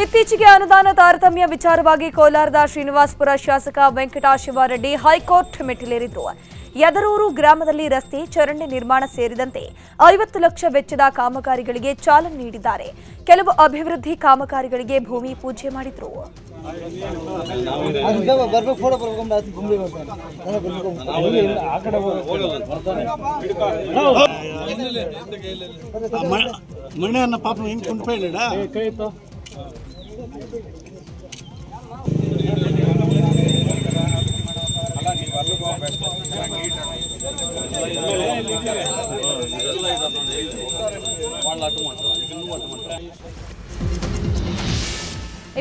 ಇತ್ತೀಚೆಗೆ ಅನುದಾನ ತಾರತಮ್ಯ ವಿಚಾರವಾಗಿ ಕೋಲಾರದ ಶ್ರೀನಿವಾಸಪುರ ಶಾಸಕ ವೆಂಕಟಶಿವಾರೆಡ್ಡಿ ಹೈಕೋರ್ಟ್ ಮೆಟ್ಟಿಲೇರಿದ್ರು. ಯದರೂರು ಗ್ರಾಮದಲ್ಲಿ ರಸ್ತೆ ಚರಂಡಿ ನಿರ್ಮಾಣ ಸೇರಿದಂತೆ 50 ಲಕ್ಷ ವೆಚ್ಚದ ಕಾಮಗಾರಿಗಳಿಗೆ ಚಾಲನೆ ನೀಡಿದ್ದಾರೆ. ಕೆಲವು ಅಭಿವೃದ್ಧಿ ಕಾಮಗಾರಿಗಳಿಗೆ ಭೂಮಿ ಪೂಜೆ ಮಾಡಿದ್ರು.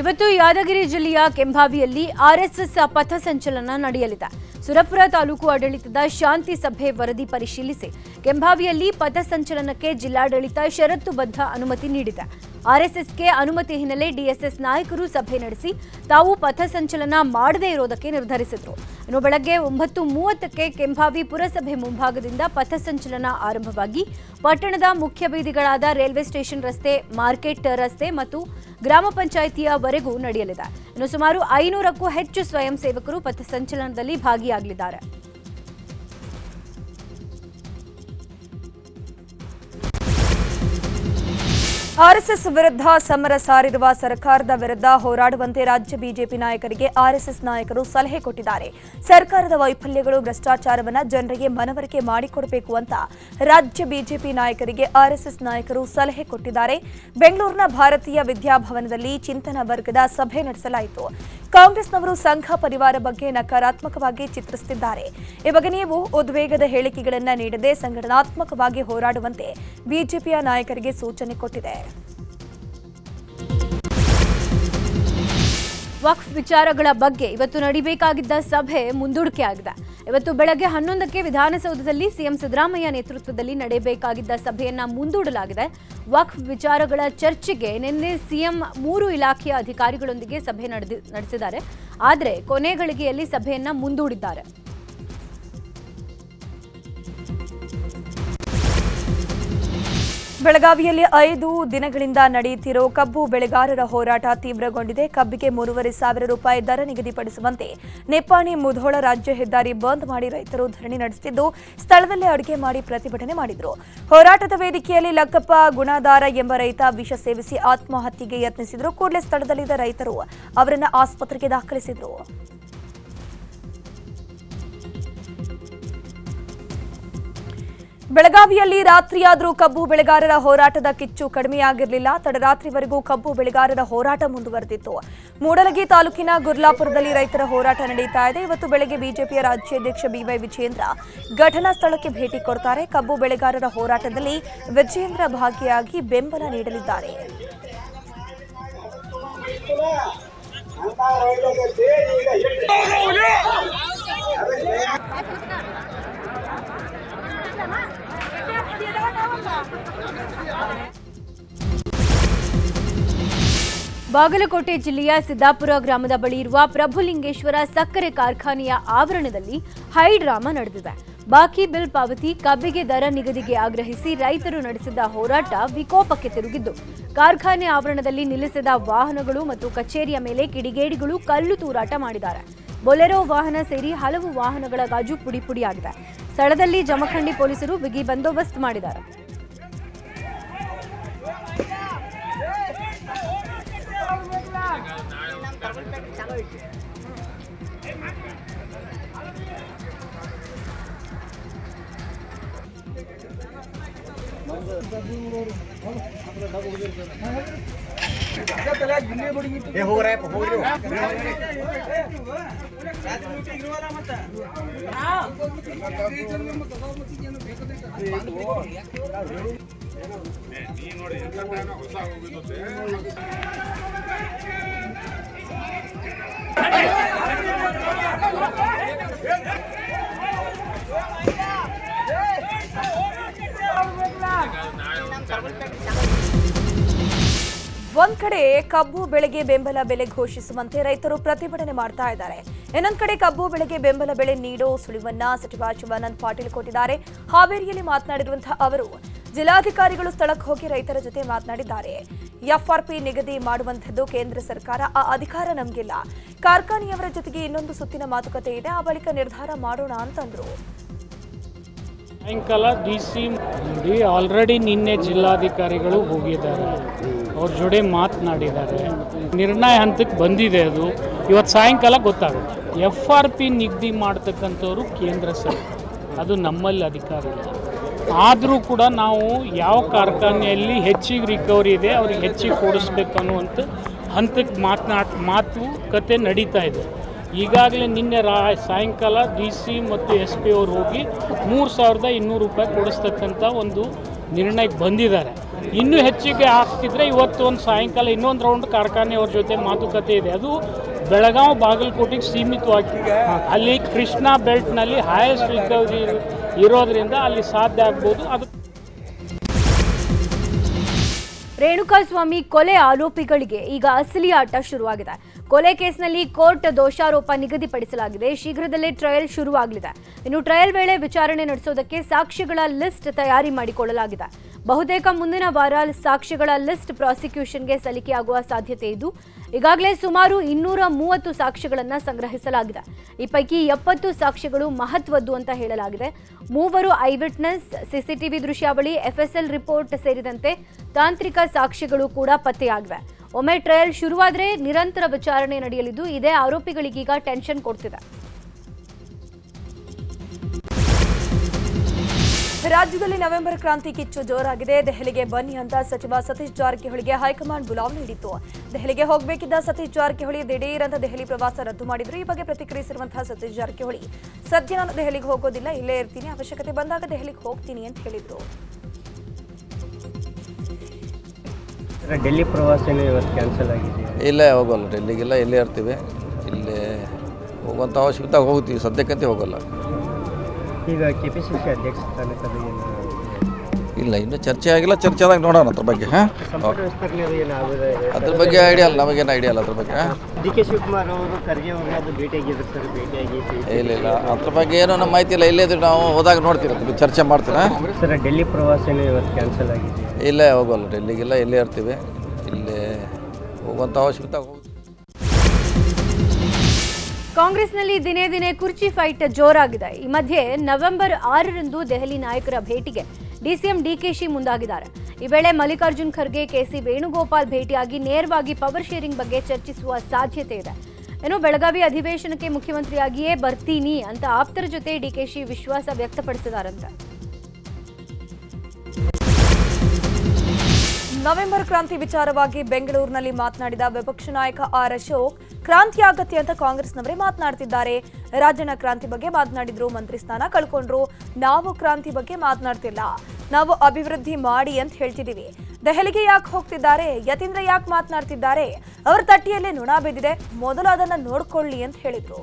ಇವತ್ತು ಯಾದಗಿರಿ ಜಿಲ್ಲೆಯ ಕೆಂಭಾವಿಯಲ್ಲಿ ಆರ್ಎಸ್ಎಸ್ ಪಥಸಂಚಲನ ನಡೆಯಲಿದೆ. ಸುರಪುರ ತಾಲೂಕು ಆಡಳಿತದ ಶಾಂತಿ ಸಭೆ ವರದಿ ಪರಿಶೀಲಿಸಿ ಕೆಂಭಾವಿಯಲ್ಲಿ ಪಥಸಂಚಲನಕ್ಕೆ ಜಿಲ್ಲಾಡಳಿತ ಷರತ್ತುಬದ್ಧ ಅನುಮತಿ ನೀಡಿದೆ. ಆರ್ಎಸ್ಎಸ್ಗೆ ಅನುಮತಿ ಹಿನ್ನೆಲೆ ಡಿಎಸ್ಎಸ್ ನಾಯಕರು ಸಭೆ ನಡೆಸಿ ತಾವು ಪಥಸಂಚಲನ ಮಾಡದೇ ಇರೋದಕ್ಕೆ ನಿರ್ಧರಿಸಿದ್ರು. ಇನ್ನು ಬೆಳಗ್ಗೆ 9:30ಕ್ಕೆ ಕೆಂಭಾವಿ ಪುರಸಭೆ ಮುಂಭಾಗದಿಂದ ಪಥಸಂಚಲನ ಆರಂಭವಾಗಿ ಪಟ್ಟಣದ ಮುಖ್ಯ ಬೀದಿಗಳಾದ ರೈಲ್ವೆ ಸ್ಟೇಷನ್ ರಸ್ತೆ, ಮಾರ್ಕೆಟ್ ರಸ್ತೆ ಮತ್ತು ಗ್ರಾಮ ಪಂಚಾಯಿತಿಯವರೆಗೂ ನಡೆಯಲಿದೆ. ಇನ್ನು ಸುಮಾರು 500ಕ್ಕೂ ಹೆಚ್ಚು ಸ್ವಯಂ ಸೇವಕರು ಪಥಸಂಚಲನದಲ್ಲಿ ಭಾಗಿಯಾಗಲಿದ್ದಾರೆ. ಆರ್ಎಸ್ಎಸ್ ವಿರುದ್ಧ ಸಮರ ಸಾರಿರುವ ಸರ್ಕಾರದ ವಿರುದ್ಧ ಹೋರಾಡುವಂತೆ ರಾಜ್ಯ ಬಿಜೆಪಿ ನಾಯಕರಿಗೆ ಆರ್ಎಸ್ಎಸ್ ನಾಯಕರು ಸಲಹೆ ಕೊಟ್ಟಿದ್ದಾರೆ. ಸರ್ಕಾರದ ವೈಫಲ್ಯಗಳು, ಭ್ರಷ್ಟಾಚಾರವನ್ನು ಜನರಿಗೆ ಮನವರಿಕೆ ಮಾಡಿಕೊಡಬೇಕು ಅಂತ ರಾಜ್ಯ ಬಿಜೆಪಿ ನಾಯಕರಿಗೆ ಆರ್ಎಸ್ಎಸ್ ನಾಯಕರು ಸಲಹೆ ಕೊಟ್ಟಿದ್ದಾರೆ. ಬೆಂಗಳೂರಿನ ಭಾರತೀಯ ವಿದ್ಯಾಭವನದಲ್ಲಿ ಚಿಂತನ ವರ್ಗದ ಸಭೆ ನಡೆಸಲಾಯಿತು. ಕಾಂಗ್ರೆಸ್ನವರು ಸಂಘ ಪರಿವಾರ ಬಗ್ಗೆ ನಕಾರಾತ್ಮಕವಾಗಿ ಚಿತ್ರಿಸುತ್ತಿದ್ದಾರೆ. ಈ ಬಗ್ಗೆ ನೀವು ಉದ್ವೇಗದ ಹೇಳಿಕೆಗಳನ್ನು ನೀಡದೆ ಸಂಘಟನಾತ್ಮಕವಾಗಿ ಹೋರಾಡುವಂತೆ ಬಿಜೆಪಿಯ ನಾಯಕರಿಗೆ ಸೂಚನೆ ಕೊಟ್ಟಿದೆ. ವಕ್ಫ್ ವಿಚಾರಗಳ ಬಗ್ಗೆ ಇವತ್ತು ನಡೆಯಬೇಕಾಗಿದ್ದ ಸಭೆ ಮುಂದೂಡಿಕೆಯಾಗಿದೆ. ಇವತ್ತು ಬೆಳಗ್ಗೆ 11ಕ್ಕೆ ವಿಧಾನಸೌಧದಲ್ಲಿ ಸಿಎಂ ಸಿದ್ದರಾಮಯ್ಯ ನೇತೃತ್ವದಲ್ಲಿ ನಡೆಯಬೇಕಾಗಿದ್ದ ಸಭೆಯನ್ನ ಮುಂದೂಡಲಾಗಿದೆ. ವಕ್ಫ್ ವಿಚಾರಗಳ ಚರ್ಚೆಗೆ ನಿನ್ನೆ ಸಿಎಂ 3 ಇಲಾಖೆಯ ಅಧಿಕಾರಿಗಳೊಂದಿಗೆ ಸಭೆ ನಡೆಸಿದ್ದಾರೆ. ಆದರೆ ಕೊನೆ ಗಳಿಗೆಯಲ್ಲಿ ಸಭೆಯನ್ನ ಮುಂದೂಡಿದ್ದಾರೆ. ಬೆಳಗಾವಿಯಲ್ಲಿ 5 ದಿನಗಳಿಂದ ನಡೆಯುತ್ತಿರೋ ಕಬ್ಬು ಬೆಳೆಗಾರರ ಹೋರಾಟ ತೀವ್ರಗೊಂಡಿದೆ. ಕಬ್ಬಿಗೆ 3,500 ರೂಪಾಯಿ ದರ ನಿಗದಿಪಡಿಸುವಂತೆ ನಿಪ್ಪಾಣಿ ಮುಧೋಳ ರಾಜ್ಯ ಹೆದ್ದಾರಿ ಬಂದ್ ಮಾಡಿ ರೈತರು ಧರಣಿ ನಡೆಸುತ್ತಿದ್ದು ಸ್ಥಳದಲ್ಲೇ ಅಡುಗೆ ಮಾಡಿ ಪ್ರತಿಭಟನೆ ಮಾಡಿದರು. ಹೋರಾಟದ ವೇದಿಕೆಯಲ್ಲಿ ಲಕ್ಕಪ್ಪ ಗುಣಾದಾರ ಎಂಬ ರೈತ ವಿಷ ಸೇವಿಸಿ ಆತ್ಮಹತ್ಯೆಗೆ ಯತ್ನಿಸಿದರು. ಕೂಡಲೇ ಸ್ಥಳದಲ್ಲಿದ್ದ ರೈತರು ಅವರನ್ನು ಆಸ್ಪತ್ರೆಗೆ ದಾಖಲಿಸಿದರು. ಬೆಳಗಾವಿಯಲ್ಲಿ ರಾತ್ರಿಯಾದರೂ ಕಬ್ಬು ಬೆಳೆಗಾರರ ಹೋರಾಟದ ಕಿಚ್ಚು ಕಡಿಮೆಯಾಗಿರಲಿಲ್ಲ. ತಡರಾತ್ರಿವರೆಗೂ ಕಬ್ಬು ಬೆಳೆಗಾರರ ಹೋರಾಟ ಮುಂದುವರೆದಿತ್ತು. ಮೂಡಲಗಿ ತಾಲೂಕಿನ ಗುರ್ಲಾಪುರದಲ್ಲಿ ರೈತರ ಹೋರಾಟ ನಡೆಯುತ್ತಾ ಇದೆ. ಇವತ್ತು ಬೆಳಗ್ಗೆ ಬಿಜೆಪಿಯ ರಾಜ್ಯಾಧ್ಯಕ್ಷ ಬಿವೈ ವಿಜಯೇಂದ್ರ ಘಟನಾ ಸ್ಥಳಕ್ಕೆ ಭೇಟಿ ಕೊಡ್ತಾರೆ. ಕಬ್ಬು ಬೆಳೆಗಾರರ ಹೋರಾಟದಲ್ಲಿ ವಿಜಯೇಂದ್ರ ಭಾಗಿಯಾಗಿ ಬೆಂಬಲ ನೀಡಲಿದ್ದಾರೆ. ಬಾಗಲಕೋಟೆ ಜಿಲ್ಲೆಯ ಸಿದ್ದಾಪುರ ಗ್ರಾಮದ ಬಳಿ ಇರುವ ಪ್ರಭುಲಿಂಗೇಶ್ವರ ಸಕ್ಕರೆ ಕಾರ್ಖಾನೆಯ ಆವರಣದಲ್ಲಿ ಹೈ ಡ್ರಾಮಾ ನಡೆದಿದೆ. ಬಾಕಿ ಬಿಲ್ ಪಾವತಿ, ಕಬ್ಬಿಗೆ ದರ ನಿಗದಿಗೆ ಆಗ್ರಹಿಸಿ ರೈತರು ನಡೆಸಿದ ಹೋರಾಟ ವಿಕೋಪಕ್ಕೆ ತಿರುಗಿದ್ದು ಕಾರ್ಖಾನೆ ಆವರಣದಲ್ಲಿ ನಿಲ್ಲಿಸಿದ ವಾಹನಗಳು ಮತ್ತು ಕಚೇರಿಯ ಮೇಲೆ ಕಿಡಿಗೇಡಿಗಳು ಕಲ್ಲು ತೂರಾಟ ಮಾಡಿದ್ದಾರೆ. ಬೊಲೆರೋ ವಾಹನ ಸೇರಿ ಹಲವು ವಾಹನಗಳ ಗಾಜು ಪುಡಿಪುಡಿಯಾಗಿದೆ. ಸ್ಥಳದಲ್ಲಿ ಜಮಖಂಡಿ ಪೊಲೀಸರು ಬಿಗಿ ಬಂದೋಬಸ್ತ್ ಮಾಡಿದ್ದಾರೆ. ಒಂದ್ ಕಡೆ ಕಬ್ಬು ಬೆಳೆಗೆ ಬೆಂಬಲ ಬೆಲೆ ಘೋಷಿಸುವಂತೆ ರೈತರು ಪ್ರತಿಭಟನೆ ಮಾಡ್ತಾ ಇದ್ದಾರೆ. ಇನ್ನೊಂದು ಕಡೆ ಕಬ್ಬು ಬೆಳೆಗೆ ಬೆಂಬಲ ಬೆಲೆ ನೀಡೋ ಸುಳಿವನ್ನ ಸಚಿವ ಶಿವಾನಂದ ಪಾಟೀಲ್ ಕೊಟ್ಟಿದ್ದಾರೆ. ಹಾವೇರಿಯಲ್ಲಿ ಮಾತನಾಡಿರುವಂತಹ ಅವರು ಜಿಲ್ಲಾಧಿಕಾರಿಗಳು ಸ್ಥಳಕ್ಕೆ ಹೋಗಿ ರೈತರ ಜೊತೆ ಮಾತನಾಡಿದ್ದಾರೆ. ಎಫ್ಆರ್ಪಿ ನಿಗದಿ ಮಾಡುವಂಥದ್ದು ಕೇಂದ್ರ ಸರ್ಕಾರ, ಆ ಅಧಿಕಾರ ನಮಗಿಲ್ಲ. ಕಾರ್ಖಾನೆಯವರ ಜೊತೆಗೆ ಇನ್ನೊಂದು ಸುತ್ತಿನ ಮಾತುಕತೆ ಇದೆ, ಆ ಬಳಿಕ ನಿರ್ಧಾರ ಮಾಡೋಣ ಅಂತಂದ್ರು. ಸಾಯಂಕಾಲ ಡಿಸಿ ನೋಡಿ ಆಲ್ರೆಡಿ ನಿನ್ನೆ ಜಿಲ್ಲಾಧಿಕಾರಿಗಳು ಹೋಗಿದ್ದಾರೆ, ಅವ್ರ ಜೊತೆ ಮಾತನಾಡಿದ್ದಾರೆ, ನಿರ್ಣಯ ಹಂತಕ್ಕೆ ಬಂದಿದೆ. ಅದು ಇವತ್ತು ಸಾಯಂಕಾಲ ಗೊತ್ತಾಗುತ್ತೆ. FRP ನಿಗದಿ ಮಾಡ್ತಕ್ಕಂಥವ್ರು ಕೇಂದ್ರ ಸರ್ಕಾರ, ಅದು ನಮ್ಮಲ್ಲಿ ಅಧಿಕಾರ ಇಲ್ಲ. ಆದರೂ ಕೂಡ ನಾವು ಯಾವ ಕಾರ್ಖಾನೆಯಲ್ಲಿ ಹೆಚ್ಚಿಗೆ ರಿಕವರಿ ಇದೆ ಅವ್ರಿಗೆ ಹೆಚ್ಚಿಗೆ ಕೊಡಿಸ್ಬೇಕು ಅನ್ನುವಂಥ ಹಂತಕ್ಕೆ ಮಾತುಕತೆ ನಡೀತಾ ಇದೆ. ಈಗಾಗಲೇ ನಿನ್ನೆ ಸಾಯಂಕಾಲ DC ಮತ್ತು SP ಅವರು ಹೋಗಿ 3,200 ರೂಪಾಯಿ ಕೊಡಿಸ್ತಕ್ಕಂಥ ಒಂದು ನಿರ್ಣಯಕ್ಕೆ ಬಂದಿದ್ದಾರೆ. ಇನ್ನೂ ಹೆಚ್ಚಿಗೆ ಆಗ್ತಿದ್ರೆ ಇವತ್ತು ಒಂದು ಸಾಯಂಕಾಲ ಇನ್ನೊಂದು ರೌಂಡ್ ಕಾರ್ಖಾನೆಯವ್ರ ಜೊತೆ ಮಾತುಕತೆ ಇದೆ. ಅದು ಬೆಳಗಾವಿ ಬಾಗಲಕೋಟೆಗೆ ಸೀಮಿತವಾಗಿ, ಅಲ್ಲಿ ಕೃಷ್ಣಾ ಬೆಲ್ಟ್ನಲ್ಲಿ ಹೈಯೆಸ್ಟ್ ರಿಕವರಿ ಇರೋದ್ರಿಂದ ಅಲ್ಲಿ ಸಾಧ್ಯ ಆಗ್ಬೋದು. ಅದು ರೇಣುಕಾಸ್ವಾಮಿ ಕೊಲೆ ಆರೋಪಿಗಳಿಗೆ ಈಗ ಅಸಲಿ ಆಟ ಶುರುವಾಗಿದೆ. ಕೊಲೆ ಕೇಸ್ನಲ್ಲಿ ಕೋರ್ಟ್ ದೋಷಾರೋಪ ನಿಗದಿಪಡಿಸಲಾಗಿದೆ. ಶೀಘ್ರದಲ್ಲೇ ಟ್ರಯಲ್ ಶುರುವಾಗಲಿದೆ. ಇನ್ನು ಟ್ರಯಲ್ ವೇಳೆ ವಿಚಾರಣೆ ನಡೆಸೋದಕ್ಕೆ ಸಾಕ್ಷ್ಯಗಳ ಲಿಸ್ಟ್ ತಯಾರಿ ಮಾಡಿಕೊಳ್ಳಲಾಗಿದೆ. ಬಹುತೇಕ ಮುಂದಿನ ವಾರ ಸಾಕ್ಷ್ಯಗಳ ಲಿಸ್ಟ್ ಪ್ರಾಸಿಕ್ಯೂಷನ್ಗೆ ಸಲ್ಲಿಕೆಯಾಗುವ ಸಾಧ್ಯತೆ ಇದ್ದು, ಈಗಾಗಲೇ ಸುಮಾರು 230 ಸಾಕ್ಷ್ಯಗಳನ್ನು ಸಂಗ್ರಹಿಸಲಾಗಿದೆ. ಈ ಪೈಕಿ 70 ಸಾಕ್ಷ್ಯಗಳು ಮಹತ್ವದ್ದು ಅಂತ ಹೇಳಲಾಗಿದೆ. 3 eye witness, CCTV ದೃಶ್ಯಾವಳಿ, FSL report ಸೇರಿದಂತೆ ತಾಂತ್ರಿಕ ಸಾಕ್ಷ್ಯಗಳು ಕೂಡ ಪತ್ತೆಯಾಗಿವೆ. ಒಮ್ಮೆ ಟ್ರಯಲ್ ಶುರುವಾದರೆ ನಿರಂತರ ವಿಚಾರಣೆ ನಡೆಯಲಿದ್ದು, ಇದೇ ಆರೋಪಿಗಳಿಗೀಗ ಟೆನ್ಷನ್ ಕೊಡ್ತಿದೆ. ರಾಜ್ಯದಲ್ಲಿ ನವೆಂಬರ್ ಕ್ರಾಂತಿ ಕಿಚ್ಚು ಜೋರಾಗಿದೆ. ದೆಹಲಿಗೆ ಬನ್ನಿ ಅಂತ ಸಚಿವ ಸತೀಶ್ ಜಾರಕಿಹೊಳಿಗೆ ಹೈಕಮಾಂಡ್ ಬುಲಾವ್ ನೀಡಿತ್ತು. ದೆಹಲಿಗೆ ಹೋಗಬೇಕಿದ್ದ ಸತೀಶ್ ಜಾರಕಿಹೊಳಿ ದಿಢೀರ್ ಅಂತ ದೆಹಲಿ ಪ್ರವಾಸ ರದ್ದು ಮಾಡಿದ್ರು. ಈ ಬಗ್ಗೆ ಪ್ರತಿಕ್ರಿಯಿಸಿರುವಂತಹ ಸತೀಶ್ ಜಾರಕಿಹೊಳಿ, ಸದ್ಯ ನಾನು ದೆಹಲಿಗೆ ಹೋಗೋದಿಲ್ಲ, ಇಲ್ಲೇ ಇರ್ತೀನಿ, ಅವಶ್ಯಕತೆ ಬಂದಾಗ ದೆಹಲಿಗೆ ಹೋಗ್ತೀನಿ ಅಂತ ಹೇಳಿದ್ರು. ಡೆಲ್ಲಿ ಪ್ರವಾಸನೇ ಇವತ್ತು ಕ್ಯಾನ್ಸಲ್ ಆಗಿದೆ. ಇಲ್ಲೇ ಹೋಗಲ್ಲ, ಡೆಲ್ಲಿಗೆಲ್ಲ ಇಲ್ಲೇ ಇರ್ತೀವಿ. ಇಲ್ಲೇ ಹೋಗುವಂಥ ಅವಶ್ಯಕತೆ ಹೋಗ್ತೀವಿ, ಸದ್ಯಕ್ಕಂತೆ ಹೋಗಲ್ಲ. ಈಗ KPCC ಅಧ್ಯಕ್ಷ ಸ್ಥಾನಕ್ಕೆ ಇಲ್ಲ, ಇನ್ನೂ ಚರ್ಚೆ ಆಗಿಲ್ಲ. ಚರ್ಚೆ ಆದಾಗ ನೋಡೋಣ ಅದ್ರ ಬಗ್ಗೆ. ಸಂಪುಟ ವಿಸ್ತರಣೆ ಅದ್ರ ಬಗ್ಗೆ ಐಡಿಯಾ ಇಲ್ಲ, ನಮಗೇನು ಐಡಿಯಾ ಇಲ್ಲ ಅದ್ರ ಬಗ್ಗೆ. DK ಶಿವಕುಮಾರ್ ಅವರು ಖರ್ಗೆ ಅವ್ರಿಗೆ ಅದು ಭೇಟಿಯಾಗಿದ್ರು ಸರ್, ಭೇಟಿಯಾಗಿ ಇಲ್ಲ ಅದ್ರ ಬಗ್ಗೆ ಏನೋ ನಮ್ಮ ಮಾಹಿತಿ ಇಲ್ಲ. ಇಲ್ಲೇ ನಾವು ಹೋದಾಗ ನೋಡ್ತೀವಿ, ಚರ್ಚೆ ಮಾಡ್ತೀರಾ. ಸರ್ ಡೆಲ್ಲಿ ಪ್ರವಾಸನೇ ಇವತ್ತು ಕ್ಯಾನ್ಸಲ್ ಆಗಿದೆ. ಇಲ್ಲೇ ಹೋಗಲ್ಲ, ಡೆಲ್ಲಿಗೆಲ್ಲ ಇಲ್ಲೇ ಇರ್ತೀವಿ. ಇಲ್ಲೇ ಹೋಗುವಂಥ ಅವಶ್ಯಕತೆ ಹೋಗ್ತೀವಿ. ಕಾಂಗ್ರೆಸ್ನಲ್ಲಿ ದಿನೇ ದಿನೇ ಕುರ್ಚಿ ಫೈಟ್ ಜೋರಾಗಿದೆ. ಈ ಮಧ್ಯೆ ನವೆಂಬರ್ 6ರಂದು ದೆಹಲಿ ನಾಯಕರ ಭೇಟಿಗೆ DCM DKಶಿ ಮುಂದಾಗಿದ್ದಾರೆ. ಈ ವೇಳೆ ಮಲ್ಲಿಕಾರ್ಜುನ್ ಖರ್ಗೆ, KC ವೇಣುಗೋಪಾಲ್ ಭೇಟಿಯಾಗಿ ನೇರವಾಗಿ ಪವರ್ ಶೇರಿಂಗ್ ಬಗ್ಗೆ ಚರ್ಚಿಸುವ ಸಾಧ್ಯತೆ ಇದೆ. ಇನ್ನು ಬೆಳಗಾವಿ ಅಧಿವೇಶನಕ್ಕೆ ಮುಖ್ಯಮಂತ್ರಿಯಾಗಿಯೇ ಬರ್ತೀನಿ ಅಂತ ಆಪ್ತರ ಜೊತೆ DKಶಿ ವಿಶ್ವಾಸ ವ್ಯಕ್ತಪಡಿಸಿದಾರಂತೆ. ನವೆಂಬರ್ ಕ್ರಾಂತಿ ವಿಚಾರವಾಗಿ ಬೆಂಗಳೂರಿನಲ್ಲಿ ಮಾತನಾಡಿದ ವಿಪಕ್ಷ ನಾಯಕ ಆರ್ ಅಶೋಕ್, ಕ್ರಾಂತಿ ಆಗತ್ತೆ ಅಂತ ಕಾಂಗ್ರೆಸ್ನವರೇ ಮಾತನಾಡ್ತಿದ್ದಾರೆ. ರಾಜಣ್ಣ ಕ್ರಾಂತಿ ಬಗ್ಗೆ ಮಾತನಾಡಿದ್ರು, ಮಂತ್ರಿ ಸ್ಥಾನ ಕಳ್ಕೊಂಡ್ರು. ನಾವು ಕ್ರಾಂತಿ ಬಗ್ಗೆ ಮಾತನಾಡ್ತಿಲ್ಲ, ನಾವು ಅಭಿವೃದ್ಧಿ ಮಾಡಿ ಅಂತ ಹೇಳ್ತಿದೀವಿ. ದೆಹಲಿಗೆ ಯಾಕೆ ಹೋಗ್ತಿದ್ದಾರೆ, ಯತೀಂದ್ರ ಯಾಕೆ ಮಾತನಾಡ್ತಿದ್ದಾರೆ, ಅವರ ತಟ್ಟಿಯಲ್ಲೇ ನುಣ ಬಿದ್ದಿದೆ, ಮೊದಲು ಅದನ್ನ ನೋಡ್ಕೊಳ್ಳಿ ಅಂತ ಹೇಳಿದ್ರು.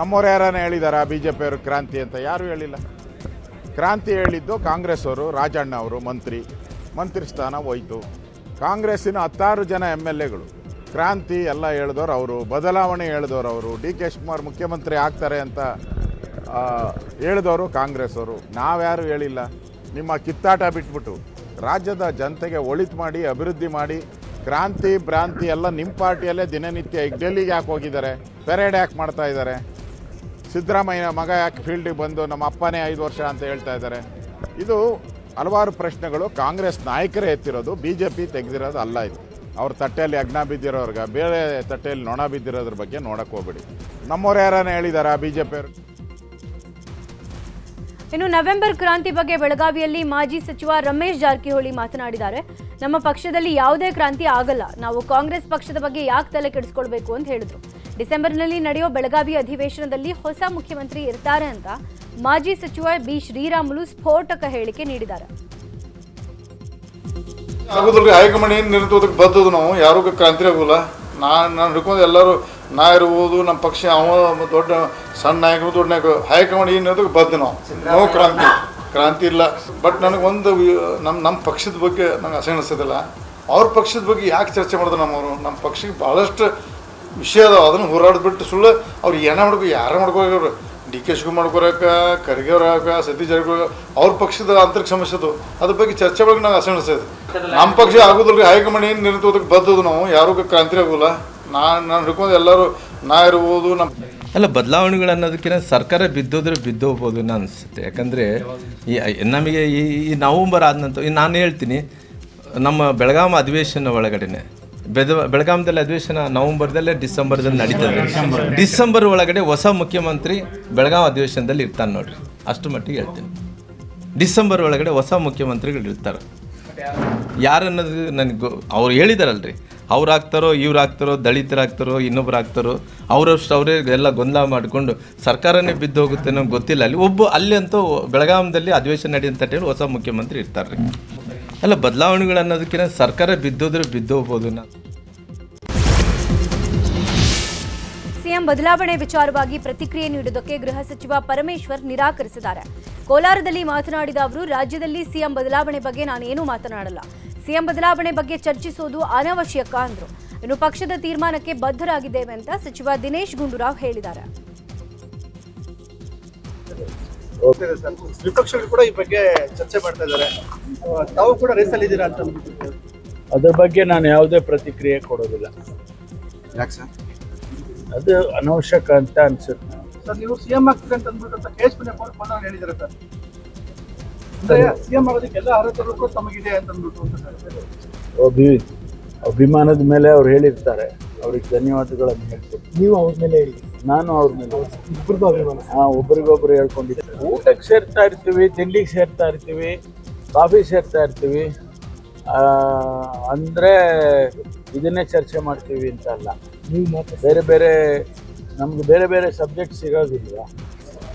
ನಮ್ಮವ್ರು ಯಾರನ್ನ ಹೇಳಿದಾರ ಬಿಜೆಪಿ ಅವರು ಕ್ರಾಂತಿ ಅಂತ? ಯಾರು ಹೇಳಿಲ್ಲ. ಕ್ರಾಂತಿ ಹೇಳಿದ್ದು ಕಾಂಗ್ರೆಸ್ ಅವರು, ರಾಜಣ್ಣ ಅವರು ಮಂತ್ರಿ ಸ್ಥಾನ ಹೋಯ್ತು. ಕಾಂಗ್ರೆಸ್ಸಿನ 16 ಜನ MLAಗಳು ಕ್ರಾಂತಿ ಎಲ್ಲ ಹೇಳಿದವರು ಅವರು, ಬದಲಾವಣೆ ಹೇಳಿದವರು ಅವರು, DK ಶಿವಕುಮಾರ್ ಮುಖ್ಯಮಂತ್ರಿ ಆಗ್ತಾರೆ ಅಂತ ಹೇಳಿದವರು ಕಾಂಗ್ರೆಸ್ ಅವರು. ನಾವ್ಯಾರು ಹೇಳಿಲ್ಲ. ನಿಮ್ಮ ಕಿತ್ತಾಟ ಬಿಟ್ಬಿಟ್ಟು ರಾಜ್ಯದ ಜನತೆಗೆ ಒಳಿತು ಮಾಡಿ, ಅಭಿವೃದ್ಧಿ ಮಾಡಿ, ಕ್ರಾಂತಿ ಭ್ರಾಂತಿ ಎಲ್ಲ ನಿಮ್ಮ ಪಾರ್ಟಿಯಲ್ಲೇ ದಿನನಿತ್ಯ. ಈಗ ಡೆಲ್ಲಿಗೆ ಯಾಕೆ ಹೋಗಿದ್ದಾರೆ, ಪೆರೇಡ್ ಯಾಕೆ ಮಾಡ್ತಾ ಇದ್ದಾರೆ, ಸಿದ್ದರಾಮಯ್ಯ ಮಗ ಯಾಕೆ ಫೀಲ್ಡಿಗೆ ಬಂದು ನಮ್ಮ ಅಪ್ಪನೇ 5 ವರ್ಷ ಅಂತ ಹೇಳ್ತಾ ಇದ್ದಾರೆ. ಇದು ಹಲವಾರು ಪ್ರಶ್ನೆಗಳು ಕಾಂಗ್ರೆಸ್ ನಾಯಕರೇ ಎತ್ತಿರೋದು, BJP ತೆಗೆದಿರೋದು ಅಲ್ಲ. ಇದು ಅವ್ರ ತಟ್ಟೆಯಲ್ಲಿ ಅಗ್ನ ಬಿದ್ದಿರೋರ್ಗೆ ಬೇರೆ ತಟ್ಟೆಯಲ್ಲಿ ನೊಣ ಬಿದ್ದಿರೋದ್ರ ಬಗ್ಗೆ ನೋಡಕ್ಕೆ ಹೋಗ್ಬೇಡಿ. ನಮ್ಮವ್ರು ಯಾರನ್ನ ಹೇಳಿದಾರ BJP ಅವರು? ಇನ್ನು ನವೆಂಬರ್ ಕ್ರಾಂತಿ ಬಗ್ಗೆ ಬೆಳಗಾವಿಯಲ್ಲಿ ಮಾಜಿ ಸಚಿವ ರಮೇಶ್ ಜಾರಕಿಹೊಳಿ ಮಾತನಾಡಿದ್ದಾರೆ. ನಮ್ಮ ಪಕ್ಷದಲ್ಲಿ ಯಾವುದೇ ಕ್ರಾಂತಿ ಆಗಲ್ಲ, ನಾವು ಕಾಂಗ್ರೆಸ್ ಪಕ್ಷದ ಬಗ್ಗೆ ಯಾಕೆ ತಲೆ ಕೆಡಿಸ್ಕೊಳ್ಬೇಕು ಅಂತ ಹೇಳಿದ್ರು. ಡಿಸೆಂಬರ್ನಲ್ಲಿ ನಡೆಯೋ ಬೆಳಗಾವಿ ಅಧಿವೇಶನದಲ್ಲಿ ಹೊಸ ಮುಖ್ಯಮಂತ್ರಿ ಇರ್ತಾರೆ ಅಂತ ಮಾಜಿ ಸಚಿವ B ಶ್ರೀರಾಮುಲು ಸ್ಫೋಟಕ ಹೇಳಿಕೆ ನೀಡಿದ್ದಾರೆ. ಆಗೋದಿಲ್ಲ, ಹೈಕಮಾಂಡ್ ಏನು ನಿಂತೋದಕ್ಕೆ ಬದ್ದದು, ನಾವು ಯಾರಿಗೂ ಕ್ರಾಂತಿ ಆಗೋಲ್ಲ. ನಾನು ಹಿಡ್ಕೊಂಡು ಎಲ್ಲರೂ ನಾ ಇರ್ಬೋದು, ನಮ್ಮ ಪಕ್ಷ ಅವ ದೊಡ್ಡ ಸಣ್ಣ ನಾಯಕರು, ದೊಡ್ಡ ನಾಯಕರು, ಹೈಕಮಾಂಡ್ ಏನು ನಿಂತೋದಕ್ಕೆ ಬದ್ದು ನಾವು. ನೋ ಕ್ರಾಂತಿ ಇಲ್ಲ. ಬಟ್ ನನಗೊಂದು ನಮ್ಮ ಪಕ್ಷದ ಬಗ್ಗೆ ನಂಗೆ ಅಸಹ್ಯ. ಅವ್ರ ಪಕ್ಷದ ಬಗ್ಗೆ ಯಾಕೆ ಚರ್ಚೆ ಮಾಡಿದ್ರು ನಮ್ಮವರು? ನಮ್ಮ ಪಕ್ಷಕ್ಕೆ ಭಾಳಷ್ಟು ವಿಷಯ ಅದಾವ, ಅದನ್ನು ಹೋರಾಡ್ಬಿಟ್ಟು ಸುಳ್ಳು ಅವ್ರು ಏನೇ ಮಾಡ್ಕೋ ಯಾರು ಮಾಡ್ಕೋರು ಡಿ ಕೆ ಶಿವಕುಮಾರ್ ಕೊರಕ ಖರ್ಗೆ ಅವ್ರಾಗ ಸತೀಶ್ ಜಾರಕಿಹೊಳಿ ಅವ್ರ ಪಕ್ಷದ ಆಂತರಿಕ ಸಮಸ್ಯೆ ಅದು ಅದ್ರ ಬಗ್ಗೆ ಚರ್ಚೆ ಬಗ್ಗೆ ನಾವು ಅಸಣಿಸ್ತೇವೆ. ನಮ್ಮ ಪಕ್ಷ ಆಗೋದಿಲ್ಲ, ಹೈಕಮಾಂಡ್ ಏನು ನಿರ್ಣಯ ಬದ್ದದು ನಾವು ಯಾರೂ ಕ್ರಾಂತಿ ಆಗೋಲ್ಲ. ನಾನು ಹಿಡ್ಕೊಂಡು ಎಲ್ಲರೂ ನಾ ಇರ್ಬೋದು ನಮ್ಮ ಅಲ್ಲ ಬದಲಾವಣೆಗಳು ಅನ್ನೋದಕ್ಕಿಂತ ಸರ್ಕಾರ ಬಿದ್ದೋದ್ರೆ ಬಿದ್ದೋಗ್ಬೋದು ಅನ್ನೋ ಅನಿಸುತ್ತೆ. ಯಾಕಂದರೆ ನಮಗೆ ಈ ನವಂಬರ್ ಆದ ನಂತರ ನಾನು ಹೇಳ್ತೀನಿ, ನಮ್ಮ ಬೆಳಗಾಂ ಅಧಿವೇಶನ ಒಳಗಡೆ ಬೆಳಗಾಂದಲ್ಲಿ ಅಧಿವೇಶನ ನವಂಬರ್ದಲ್ಲೇ ಡಿಸೆಂಬರ್ದಲ್ಲಿ ನಡೀತದೆ. ಡಿಸೆಂಬರ್ ಒಳಗಡೆ ಹೊಸ ಮುಖ್ಯಮಂತ್ರಿ ಬೆಳಗಾಂ ಅಧಿವೇಶನದಲ್ಲಿ ಇರ್ತಾನೆ ನೋಡ್ರಿ, ಅಷ್ಟು ಮಟ್ಟಿಗೆ ಹೇಳ್ತೀನಿ. ಡಿಸೆಂಬರ್ ಒಳಗಡೆ ಹೊಸ ಮುಖ್ಯಮಂತ್ರಿಗಳು ಇರ್ತಾರೆ. ಯಾರನ್ನೋದು ನನಗೆ ಅವ್ರು ಹೇಳಿದಾರಲ್ರಿ, ಅವ್ರು ಆಗ್ತಾರೋ ಇವ್ರು ಆಗ್ತಾರೋ ದಲಿತರಾಗ್ತಾರೋ ಇನ್ನೊಬ್ರು ಆಗ್ತಾರೋ ಅವರಷ್ಟು ಅವರೇ ಎಲ್ಲ ಗೊಂದಲ ಮಾಡಿಕೊಂಡು ಸರ್ಕಾರನೇ ಬಿದ್ದು ಹೋಗುತ್ತೆ ನಮ್ಗೆ ಗೊತ್ತಿಲ್ಲ. ಅಲ್ಲಿ ಅಂತೂ ಬೆಳಗಾಂದಲ್ಲಿ ಅಧಿವೇಶನ ನಡಿ ಅಂತ ಹೇಳಿ ಹೊಸ ಮುಖ್ಯಮಂತ್ರಿ ಇರ್ತಾರೆ ರೀ. ಅಲ್ಲ ಬದಲಾವಣೆಗಳು ಅನ್ನೋದಕ್ಕಿಂತ ಸರ್ಕಾರ ಬಿದ್ದೋದ್ರೆ ಬಿದ್ದೋಗ್ಬೋದು. ಸಿಎಂ ಬದಲಾವಣೆ ವಿಚಾರವಾಗಿ ಪ್ರತಿಕ್ರಿಯೆ ನೀಡುವುದಕ್ಕೆ ಗೃಹ ಸಚಿವ ಪರಮೇಶ್ವರ್ ನಿರಾಕರಿಸಿದ್ದಾರೆ. ಕೋಲಾರದಲ್ಲಿ ಮಾತನಾಡಿದ ಅವರು, ರಾಜ್ಯದಲ್ಲಿ ಸಿಎಂ ಬದಲಾವಣೆ ಬಗ್ಗೆ ನಾನೇನೂ ಮಾತನಾಡಲ್ಲ, ಸಿಎಂ ಬದಲಾವಣೆ ಬಗ್ಗೆ ಚರ್ಚಿಸುವುದು ಅನವಶ್ಯಕ ಅಂದರು. ಇನ್ನು ಪಕ್ಷದ ತೀರ್ಮಾನಕ್ಕೆ ಬದ್ಧರಾಗಿದ್ದೇವೆ ಅಂತ ಸಚಿವ ದಿನೇಶ್ ಗುಂಡೂರಾವ್ ಹೇಳಿದ್ದಾರೆ. ವಿಪಕ್ಷಗಳು ಕೂಡ ಈ ಬಗ್ಗೆ ಚರ್ಚೆ ಮಾಡ್ತಾ ಇದ್ದಾರೆ, ತಾವು ಕೂಡ ರೇಸಲ್ಲಿ ಇದ್ದೀರಾ ಅಂತ ಅದ್ರ ಬಗ್ಗೆ ನಾನು ಯಾವುದೇ ಪ್ರತಿಕ್ರಿಯೆ ಕೊಡೋದಿಲ್ಲ. ಯಾಕೆ ಸರ್? ಅದು ಅನವಶ್ಯಕ ಅಂತ ಅನ್ಸುತ್ತೆ. ಸರ್ ನೀವು ಸಿಎಂ ಆಗ್ತೀರಿ ಅಂತ ಅಂದ್ಬಿಟ್ಟು ಕೇಶ್ ಹೇಳಿದ್ದಾರೆ ಸರ್, ಸಿಎಂ ಆಗೋದಕ್ಕೆ ಎಲ್ಲ ಅರ್ಹತೆಗಳು ಕೂಡ ತಮಗಿದೆ ಅಂತ ಅಂದ್ಬಿಟ್ಟು ಅಭಿಮಾನದ ಮೇಲೆ ಅವ್ರು ಹೇಳಿರ್ತಾರೆ, ಅವ್ರಿಗೆ ಧನ್ಯವಾದಗಳನ್ನು ಹೇಳ್ತೀನಿ. ನೀವು ಅವ್ರ ಮೇಲೆ ಹೇಳಿ, ನಾನು ಅವ್ರ ಮೇಲೆ ಇಬ್ಬರಿಗೂ ಅಭಿಮಾನ. ಒಬ್ಬರಿಗೊಬ್ಬರು ಹೇಳ್ಕೊಂಡಿದ್ದೀವಿ. ಊಟಕ್ಕೆ ಸೇರ್ತಾ ಇರ್ತೀವಿ, ತಿಂಡಿಗೆ ಸೇರ್ತಾ ಇರ್ತೀವಿ, ಕಾಫಿ ಸೇರ್ತಾ ಇರ್ತೀವಿ, ಅಂದರೆ ಇದನ್ನೇ ಚರ್ಚೆ ಮಾಡ್ತೀವಿ ಅಂತ ಅಲ್ಲ. ನೀವು ಬೇರೆ ಬೇರೆ ನಮ್ಗೆ ಬೇರೆ ಬೇರೆ ಸಬ್ಜೆಕ್ಟ್ ಸಿಗೋದಿಲ್ಲ,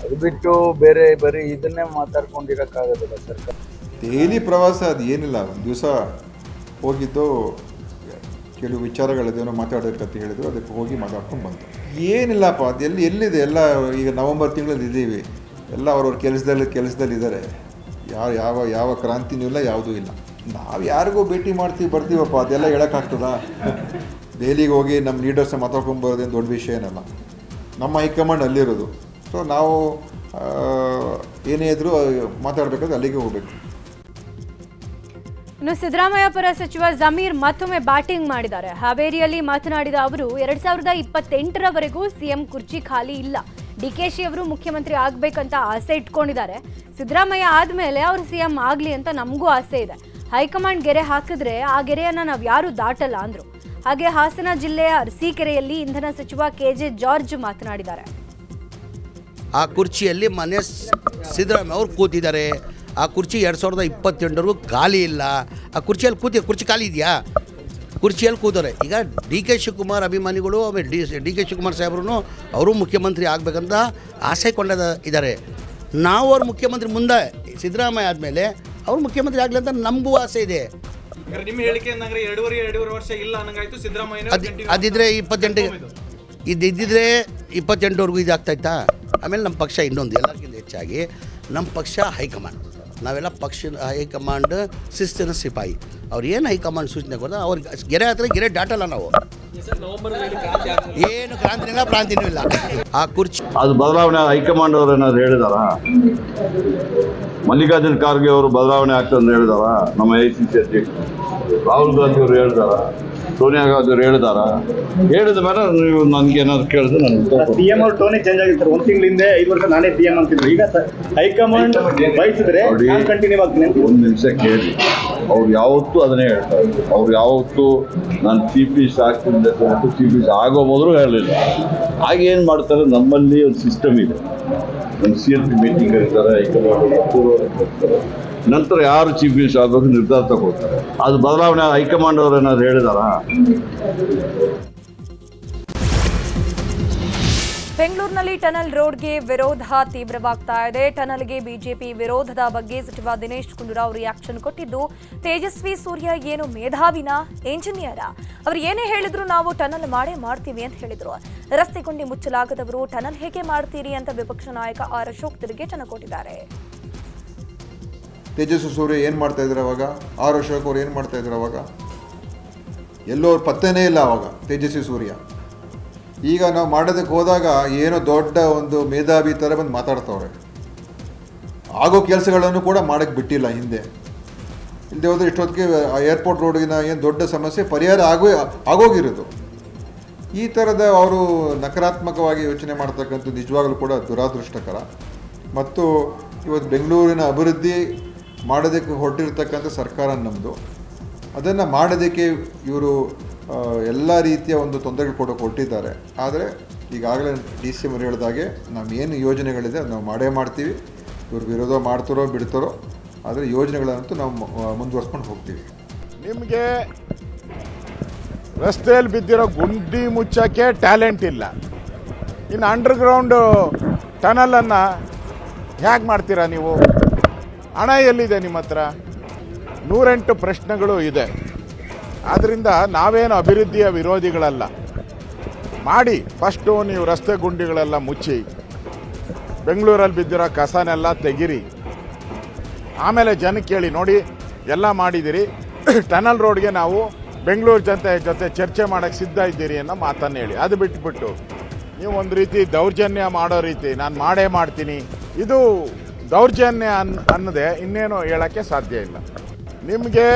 ಅದು ಬಿಟ್ಟು ಬೇರೆ ಬರೀ ಇದನ್ನೇ ಮಾತಾಡ್ಕೊಂಡಿರೋಕ್ಕಾಗೋದಿಲ್ಲ. ಸರ್ಕಾರ ಡೈಲಿ ಪ್ರವಾಸ ಅದು ಏನಿಲ್ಲ, ಒಂದು ದಿವಸ ಹೋಗಿದ್ದು ಕೆಲವು ವಿಚಾರಗಳಿದೇನೋ ಮಾತಾಡೋದಕ್ಕಂತ ಹೇಳಿದ್ರು, ಅದಕ್ಕೆ ಹೋಗಿ ಮಾತಾಡ್ಕೊಂಡು ಬಂತು. ಏನಿಲ್ಲಪ್ಪ ಅದು ಎಲ್ಲಿದೆ ಎಲ್ಲ. ಈಗ ನವಂಬರ್ ತಿಂಗಳಲ್ಲಿ ಇದ್ದೀವಿ, ಎಲ್ಲ ಅವ್ರವ್ರ ಕೆಲಸದಲ್ಲಿದ್ದಾರೆ. ಯಾವ ಕ್ರಾಂತಿನೂ ಇಲ್ಲ, ಯಾವುದೂ ಇಲ್ಲ. ನಾವು ಯಾರಿಗೂ ಭೇಟಿ ಮಾಡ್ತೀವಿ ಬರ್ತೀವಪ್ಪ, ಅದೆಲ್ಲ ಹೇಳೋಕ್ಕಾಗ್ತದಾ? ದೆಹಲಿಗೆ ಹೋಗಿ ನಮ್ಮ ಲೀಡರ್ಸ್ ಮಾತಾಡ್ಕೊಂಬರೋದೇನು ದೊಡ್ಡ ವಿಷಯ ಏನಲ್ಲ. ನಮ್ಮ ಹೈಕಮಾಂಡ್ ಅಲ್ಲಿರೋದು. ಸೊ ನಾವು ಏನೇ ಇದ್ರೂ ಮಾತಾಡಬೇಕಾದ್ರೆ ಅಲ್ಲಿಗೆ ಹೋಗಬೇಕು. ಇನ್ನು ಸಿದ್ದರಾಮಯ್ಯ ಪರ ಸಚಿವ ಜಮೀರ್ ಮತ್ತೊಮ್ಮೆ ಬ್ಯಾಟಿಂಗ್ ಮಾಡಿದ್ದಾರೆ. ಹಾವೇರಿಯಲ್ಲಿ ಮಾತನಾಡಿದ ಅವರು, 2028ರವರೆಗೂ ಸಿಎಂ ಕುರ್ಚಿ ಖಾಲಿ ಇಲ್ಲ, ಡಿಕೆಶಿ ಅವರು ಮುಖ್ಯಮಂತ್ರಿ ಆಗಬೇಕಂತ ಆಸೆ ಇಟ್ಕೊಂಡಿದ್ದಾರೆ. ಸಿದ್ದರಾಮಯ್ಯ ಆದಮೇಲೆ ಅವರು ಸಿಎಂ ಆಗಲಿ ಅಂತ ನಮಗೂ ಆಸೆ ಇದೆ. ಹೈಕಮಾಂಡ್ ಗೆರೆ ಹಾಕಿದ್ರೆ ಆ ಗೆರೆಯನ್ನು ನಾವು ಯಾರೂ ದಾಟಲ್ಲ ಅಂದರು. ಹಾಗೆ ಹಾಸನ ಜಿಲ್ಲೆಯ ಅರಸೀಕೆರೆಯಲ್ಲಿ ಇಂಧನ ಸಚಿವ KJ ಜಾರ್ಜ್ ಮಾತನಾಡಿದ್ದಾರೆ. ಆ ಕುರ್ಚಿಯಲ್ಲಿ ಮನೆ ಸಿದ್ದರಾಮಯ್ಯ ಅವರು ಕೂತಿದ್ದಾರೆ. ಆ ಕುರ್ಚಿ 2028ವರೆಗೂ ಖಾಲಿ ಇಲ್ಲ. ಆ ಕುರ್ಚಿಯಲ್ಲಿ ಕುರ್ಚಿ ಖಾಲಿ ಇದೆಯಾ? ಕುರ್ಚಿಯಲ್ಲಿ ಕೂತಾರೆ. ಈಗ DK ಶಿವಕುಮಾರ್ ಅಭಿಮಾನಿಗಳು ಆಮೇಲೆ DK ಶಿವಕುಮಾರ್ ಸಾಹೇಬ್ರು ಅವರು ಮುಖ್ಯಮಂತ್ರಿ ಆಗಬೇಕಂತ ಆಸೆ ಇದ್ದಾರೆ. ನಾವು ಅವ್ರ ಮುಖ್ಯಮಂತ್ರಿ ಮುಂದೆ ಸಿದ್ದರಾಮಯ್ಯ ಆದಮೇಲೆ ಅವ್ರು ಮುಖ್ಯಮಂತ್ರಿ ಆಗಲಿ ಅಂತ ನಮಗೂ ಆಸೆ ಇದೆ. ನಿಮ್ಮ ಹೇಳಿಕೆ ಏನಂದ್ರೆ 2.5 ವರ್ಷ ಇಲ್ಲ ಅನ್ನಂಗಾಯ್ತು. ಸಿದ್ದರಾಮಯ್ಯ ಅದಿದ್ರೆ 28 ಇದ್ದಿದ್ರೆ 28ವರೆಗೂ ಇದಾಗ್ತಾಯ್ತಾ? ಆಮೇಲೆ ನಮ್ಮ ಪಕ್ಷ ಇನ್ನೊಂದು ಎಲ್ಲರಿಗಿಂತ ಹೆಚ್ಚಾಗಿ ನಮ್ಮ ಪಕ್ಷ ಹೈಕಮಾಂಡ್, ನಾವೆಲ್ಲ ಪಕ್ಷ ಹೈಕಮಾಂಡ್ ಶಿಸ್ತಿನ ಸಿಪಾಯಿ. ಅವ್ರು ಏನು ಹೈಕಮಾಂಡ್ ಸೂಚನೆ ಕೊಡ್ತಾರೆ ಅವ್ರಿಗೆ ಗೆರೆ ಹತ್ರ ಗೆರೆ ದಾಟಲ್ಲ ನಾವು. ಏನು ಕ್ರಾಂತಿನಿಲ್ಲ ಪ್ರಾಂತಿನೂ ಇಲ್ಲ. ಆ ಕುರ್ಚಿ ಅದು ಬದಲಾವಣೆ ಹೈಕಮಾಂಡ್ ಅವರು ಏನಾದ್ರು ಹೇಳಿದಾರ? ಮಲ್ಲಿಕಾರ್ಜುನ್ ಖರ್ಗೆ ಅವರು ಬದಲಾವಣೆ ಆಗ್ತದೆ ಅಂತ ಹೇಳಿದಾರ? ನಮ್ಮ AICC ಅಧ್ಯಕ್ಷರು ರಾಹುಲ್ ಗಾಂಧಿ ಅವರು ಹೇಳಿದಾರ? ಸೋನಿಯಾ ಗಾಂಧಿ ಅವರು ಹೇಳಿದಾರ? ಹೇಳಿದ ಮೇಲೆ ನೀವು ನನಗೆ ಏನಾದ್ರು ಕೇಳಿದ್ರೆ ನನಗೆ PM ಅವ್ರ ಟೋನೇ ಚೇಂಜ್ ಆಗಿರ್ತಾರೆ. 1 ತಿಂಗಳ ಹಿಂದೆ 5 ವರ್ಷ ನಾನೇ PM ಅಂತಿದ್ರು. ಈಗ ಹೈಕಮಾಂಡ್ ಬಯಸಿದ್ರೆ ಕಂಟಿನ್ಯೂ ಆಗ್ತೀನಿ. ಒಂದು ನಿಮಿಷ ಕೇಳಿ, ಅವ್ರು ಯಾವತ್ತೂ ಅದನ್ನೇ ಹೇಳ್ತಾರೆ. ಅವ್ರು ಯಾವತ್ತೂ ನಾನು ಚೀಫ್ ಮಿನಿಸ್ಟರ್ ಆಗ್ತಿದ್ದೆ ಚೀಫ್ ಮಿನಿಸ್ಟರ್ ಆಗೋ ಮೊದಲು ಹೇಳಲಿಲ್ಲ. ಹಾಗೇನು ಮಾಡ್ತಾರೆ, ನಮ್ಮಲ್ಲಿ ಒಂದು ಸಿಸ್ಟಮ್ ಇದೆ. ನಮ್ಮ CLP ಮೀಟಿಂಗ್ ಕರೀತಾರೆ, ಹೈಕಮಾಂಡ್ ನಂತರ ಯಾರು ಚೀಫ್ ಮಿನಿಸ್ಟರ್ ಆಗಬೇಕು ನಿರ್ಧಾರ ತಗೋತಾರೆ. ಅದು ಬದಲಾವಣೆ ಹೈಕಮಾಂಡ್ ಅವರು ಏನಾದ್ರು ಹೇಳಿದಾರ? ಬೆಂಗಳೂರಿನಲ್ಲಿ ಟನಲ್ ರೋಡ್ಗೆ ವಿರೋಧ ತೀವ್ರವಾಗ್ತಾ ಇದೆ. ಟನಲ್ಗೆ ಬಿಜೆಪಿ ವಿರೋಧದ ಬಗ್ಗೆ ಸಚಿವ ದಿನೇಶ್ ಗುಂಡೂರಾವ್ ರಿಯಾಕ್ಷನ್ ಕೊಟ್ಟಿದ್ದು, ತೇಜಸ್ವಿ ಸೂರ್ಯ ಏನು ಮೇಧಾವಿನ ಎಂಜಿನಿಯರ? ಅವರು ಏನೇ ಹೇಳಿದ್ರು ನಾವು ಟನಲ್ ಮಾಡೇ ಮಾಡ್ತೀವಿ ಅಂತ ಹೇಳಿದ್ರು. ರಸ್ತೆ ಗುಂಡಿ ಮುಚ್ಚಲಾಗದವರು ಟನಲ್ ಹೇಗೆ ಮಾಡ್ತೀರಿ ಅಂತ ವಿಪಕ್ಷ ನಾಯಕ ಆರ್ ಅಶೋಕ್ ತಿರುಗೇಟನ್ನು ಕೊಟ್ಟಿದ್ದಾರೆ. ತೇಜಸ್ವಿ ಸೂರ್ಯ ಏನು ಮಾಡ್ತಾ ಇದ್ರು ಅವಾಗ? ಆರ್ ಅಶೋಕ್ ಅವ್ರು ಏನು ಮಾಡ್ತಾ ಇದ್ರು ಅವಾಗ? ಎಲ್ಲೋ ಪತ್ತೆನೇ ಇಲ್ಲ ಅವಾಗ ತೇಜಸ್ವಿ ಸೂರ್ಯ. ಈಗ ನಾವು ಮಾಡೋದಕ್ಕೆ ಹೋದಾಗ ಏನೋ ದೊಡ್ಡ ಒಂದು ಮೇಧಾವಿ ಥರ ಬಂದು ಮಾತಾಡ್ತವ್ರೆ. ಆಗೋ ಕೆಲಸಗಳನ್ನು ಕೂಡ ಮಾಡೋಕ್ಕೆ ಬಿಟ್ಟಿಲ್ಲ ಹಿಂದೆ. ಇಲ್ಲದೆ ಹೋದರೆ ಇಷ್ಟೊತ್ತಿಗೆ ಏರ್ಪೋರ್ಟ್ ರೋಡಿನ ಏನು ದೊಡ್ಡ ಸಮಸ್ಯೆ ಪರಿಹಾರ ಆಗೋಗಿರೋದು. ಈ ಥರದ ಅವರು ನಕಾರಾತ್ಮಕವಾಗಿ ಯೋಚನೆ ಮಾಡ್ತಕ್ಕಂಥ ನಿಜವಾಗಲೂ ಕೂಡ ದುರಾದೃಷ್ಟಕರ. ಮತ್ತು ಇವತ್ತು ಬೆಂಗಳೂರಿನ ಅಭಿವೃದ್ಧಿ ಮಾಡೋದಕ್ಕೆ ಹೊರಟಿರ್ತಕ್ಕಂಥ ಸರ್ಕಾರ ನಮ್ಮದು. ಅದನ್ನು ಮಾಡೋದಕ್ಕೆ ಇವರು ಎಲ್ಲ ರೀತಿಯ ಒಂದು ತೊಂದರೆಗಳು ಕೊಟ್ಟಿದ್ದಾರೆ. ಆದರೆ ಈಗಾಗಲೇ DC ಅವರು ಹೇಳಿದಾಗೆ ನಾವು ಏನು ಯೋಜನೆಗಳಿದೆ ಅದು ನಾವು ಮಾಡೇ ಮಾಡ್ತೀವಿ. ಇವರು ವಿರೋಧ ಮಾಡ್ತಾರೋ ಬಿಡ್ತಾರೋ, ಆದರೆ ಯೋಜನೆಗಳಂತೂ ನಾವು ಮುಂದುವರ್ಸ್ಕೊಂಡು ಹೋಗ್ತೀವಿ. ನಿಮಗೆ ರಸ್ತೆಯಲ್ಲಿ ಬಿದ್ದಿರೋ ಗುಂಡಿ ಮುಚ್ಚೋಕ್ಕೆ ಟ್ಯಾಲೆಂಟ್ ಇಲ್ಲ, ಇನ್ನು ಅಂಡರ್ಗ್ರೌಂಡು ಟನಲನ್ನು ಹೇಗೆ ಮಾಡ್ತೀರಾ ನೀವು? ಹಣ ಎಲ್ಲಿದೆ ನಿಮ್ಮ ಹತ್ರ? 108 ಪ್ರಶ್ನೆಗಳು ಇದೆ. ಆದ್ದರಿಂದ ನಾವೇನು ಅಭಿವೃದ್ಧಿಯ ವಿರೋಧಿಗಳಲ್ಲ. ಮಾಡಿ, ಫಸ್ಟು ನೀವು ರಸ್ತೆ ಗುಂಡಿಗಳೆಲ್ಲ ಮುಚ್ಚಿ, ಬೆಂಗಳೂರಲ್ಲಿ ಬಿದ್ದಿರೋ ಕಸನೆಲ್ಲ ತೆಗಿರಿ. ಆಮೇಲೆ ಜನಕ್ಕೆ ಹೇಳಿ, ನೋಡಿ ಎಲ್ಲ ಮಾಡಿದ್ದೀರಿ, ಟನಲ್ ರೋಡ್ಗೆ ನಾವು ಬೆಂಗಳೂರು ಜನತೆ ಜೊತೆ ಚರ್ಚೆ ಮಾಡೋಕ್ಕೆ ಸಿದ್ಧ ಇದ್ದೀರಿ ಅನ್ನೋ ಮಾತನ್ನು ಹೇಳಿ. ಅದು ಬಿಟ್ಬಿಟ್ಟು ನೀವು ಒಂದು ರೀತಿ ದೌರ್ಜನ್ಯ ಮಾಡೋ ರೀತಿ ನಾನು ಮಾಡೇ ಮಾಡ್ತೀನಿ, ಇದು ದೌರ್ಜನ್ಯ ಅನ್ನೋದೇ ಇನ್ನೇನು ಹೇಳೋಕ್ಕೆ ಸಾಧ್ಯ ಇಲ್ಲ. ನಿಮಗೆ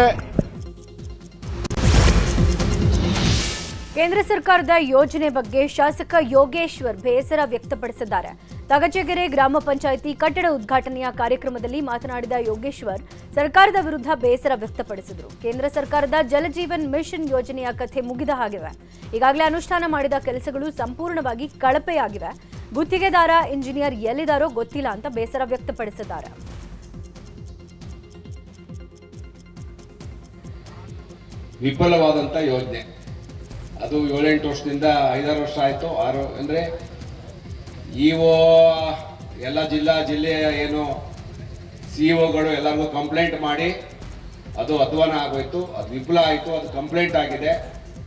ಕೇಂದ್ರ ಸರ್ಕಾರದ ಯೋಜನೆ ಬಗ್ಗೆ ಶಾಸಕ ಯೋಗೇಶ್ವರ್ ಬೇಸರ ವ್ಯಕ್ತಪಡಿಸಿದ್ದಾರೆ. ತಗಚೆಗೆರೆ ಗ್ರಾಮ ಪಂಚಾಯಿತಿ ಕಟ್ಟಡ ಉದ್ಘಾಟನೆಯ ಕಾರ್ಯಕ್ರಮದಲ್ಲಿ ಮಾತನಾಡಿದ ಯೋಗೇಶ್ವರ್ ಸರ್ಕಾರದ ವಿರುದ್ಧ ಬೇಸರ ವ್ಯಕ್ತಪಡಿಸಿದರು. ಕೇಂದ್ರ ಸರ್ಕಾರದ ಜಲಜೀವನ್ ಮಿಷನ್ ಯೋಜನೆಯ ಕಥೆ ಮುಗಿದ ಹಾಗಿವೆ. ಈಗಾಗಲೇ ಅನುಷ್ಠಾನ ಮಾಡಿದ ಕೆಲಸಗಳು ಸಂಪೂರ್ಣವಾಗಿ ಕಳಪೆಯಾಗಿವೆ. ಗುತ್ತಿಗೆದಾರ ಇಂಜಿನಿಯರ್ ಎಲ್ಲಿದ್ದಾರೋ ಗೊತ್ತಿಲ್ಲ ಅಂತ ಬೇಸರ ವ್ಯಕ್ತಪಡಿಸಿದ್ದಾರೆ. ವಿಫಲವಾದಂಥ ಯೋಜನೆ ಅದು 7-8 ವರ್ಷದಿಂದ 5-6 ವರ್ಷ ಆಯಿತು. 6 ಅಂದರೆ ಎಲ್ಲ ಜಿಲ್ಲೆಯ ಏನು CEO ಎಲ್ಲರಿಗೂ ಕಂಪ್ಲೇಂಟ್ ಮಾಡಿ ಅದು ಅಧ್ವಾನ ಆಗೋಯ್ತು, ಅದು ವಿಫಲ ಆಯಿತು, ಅದು ಕಂಪ್ಲೇಂಟ್ ಆಗಿದೆ.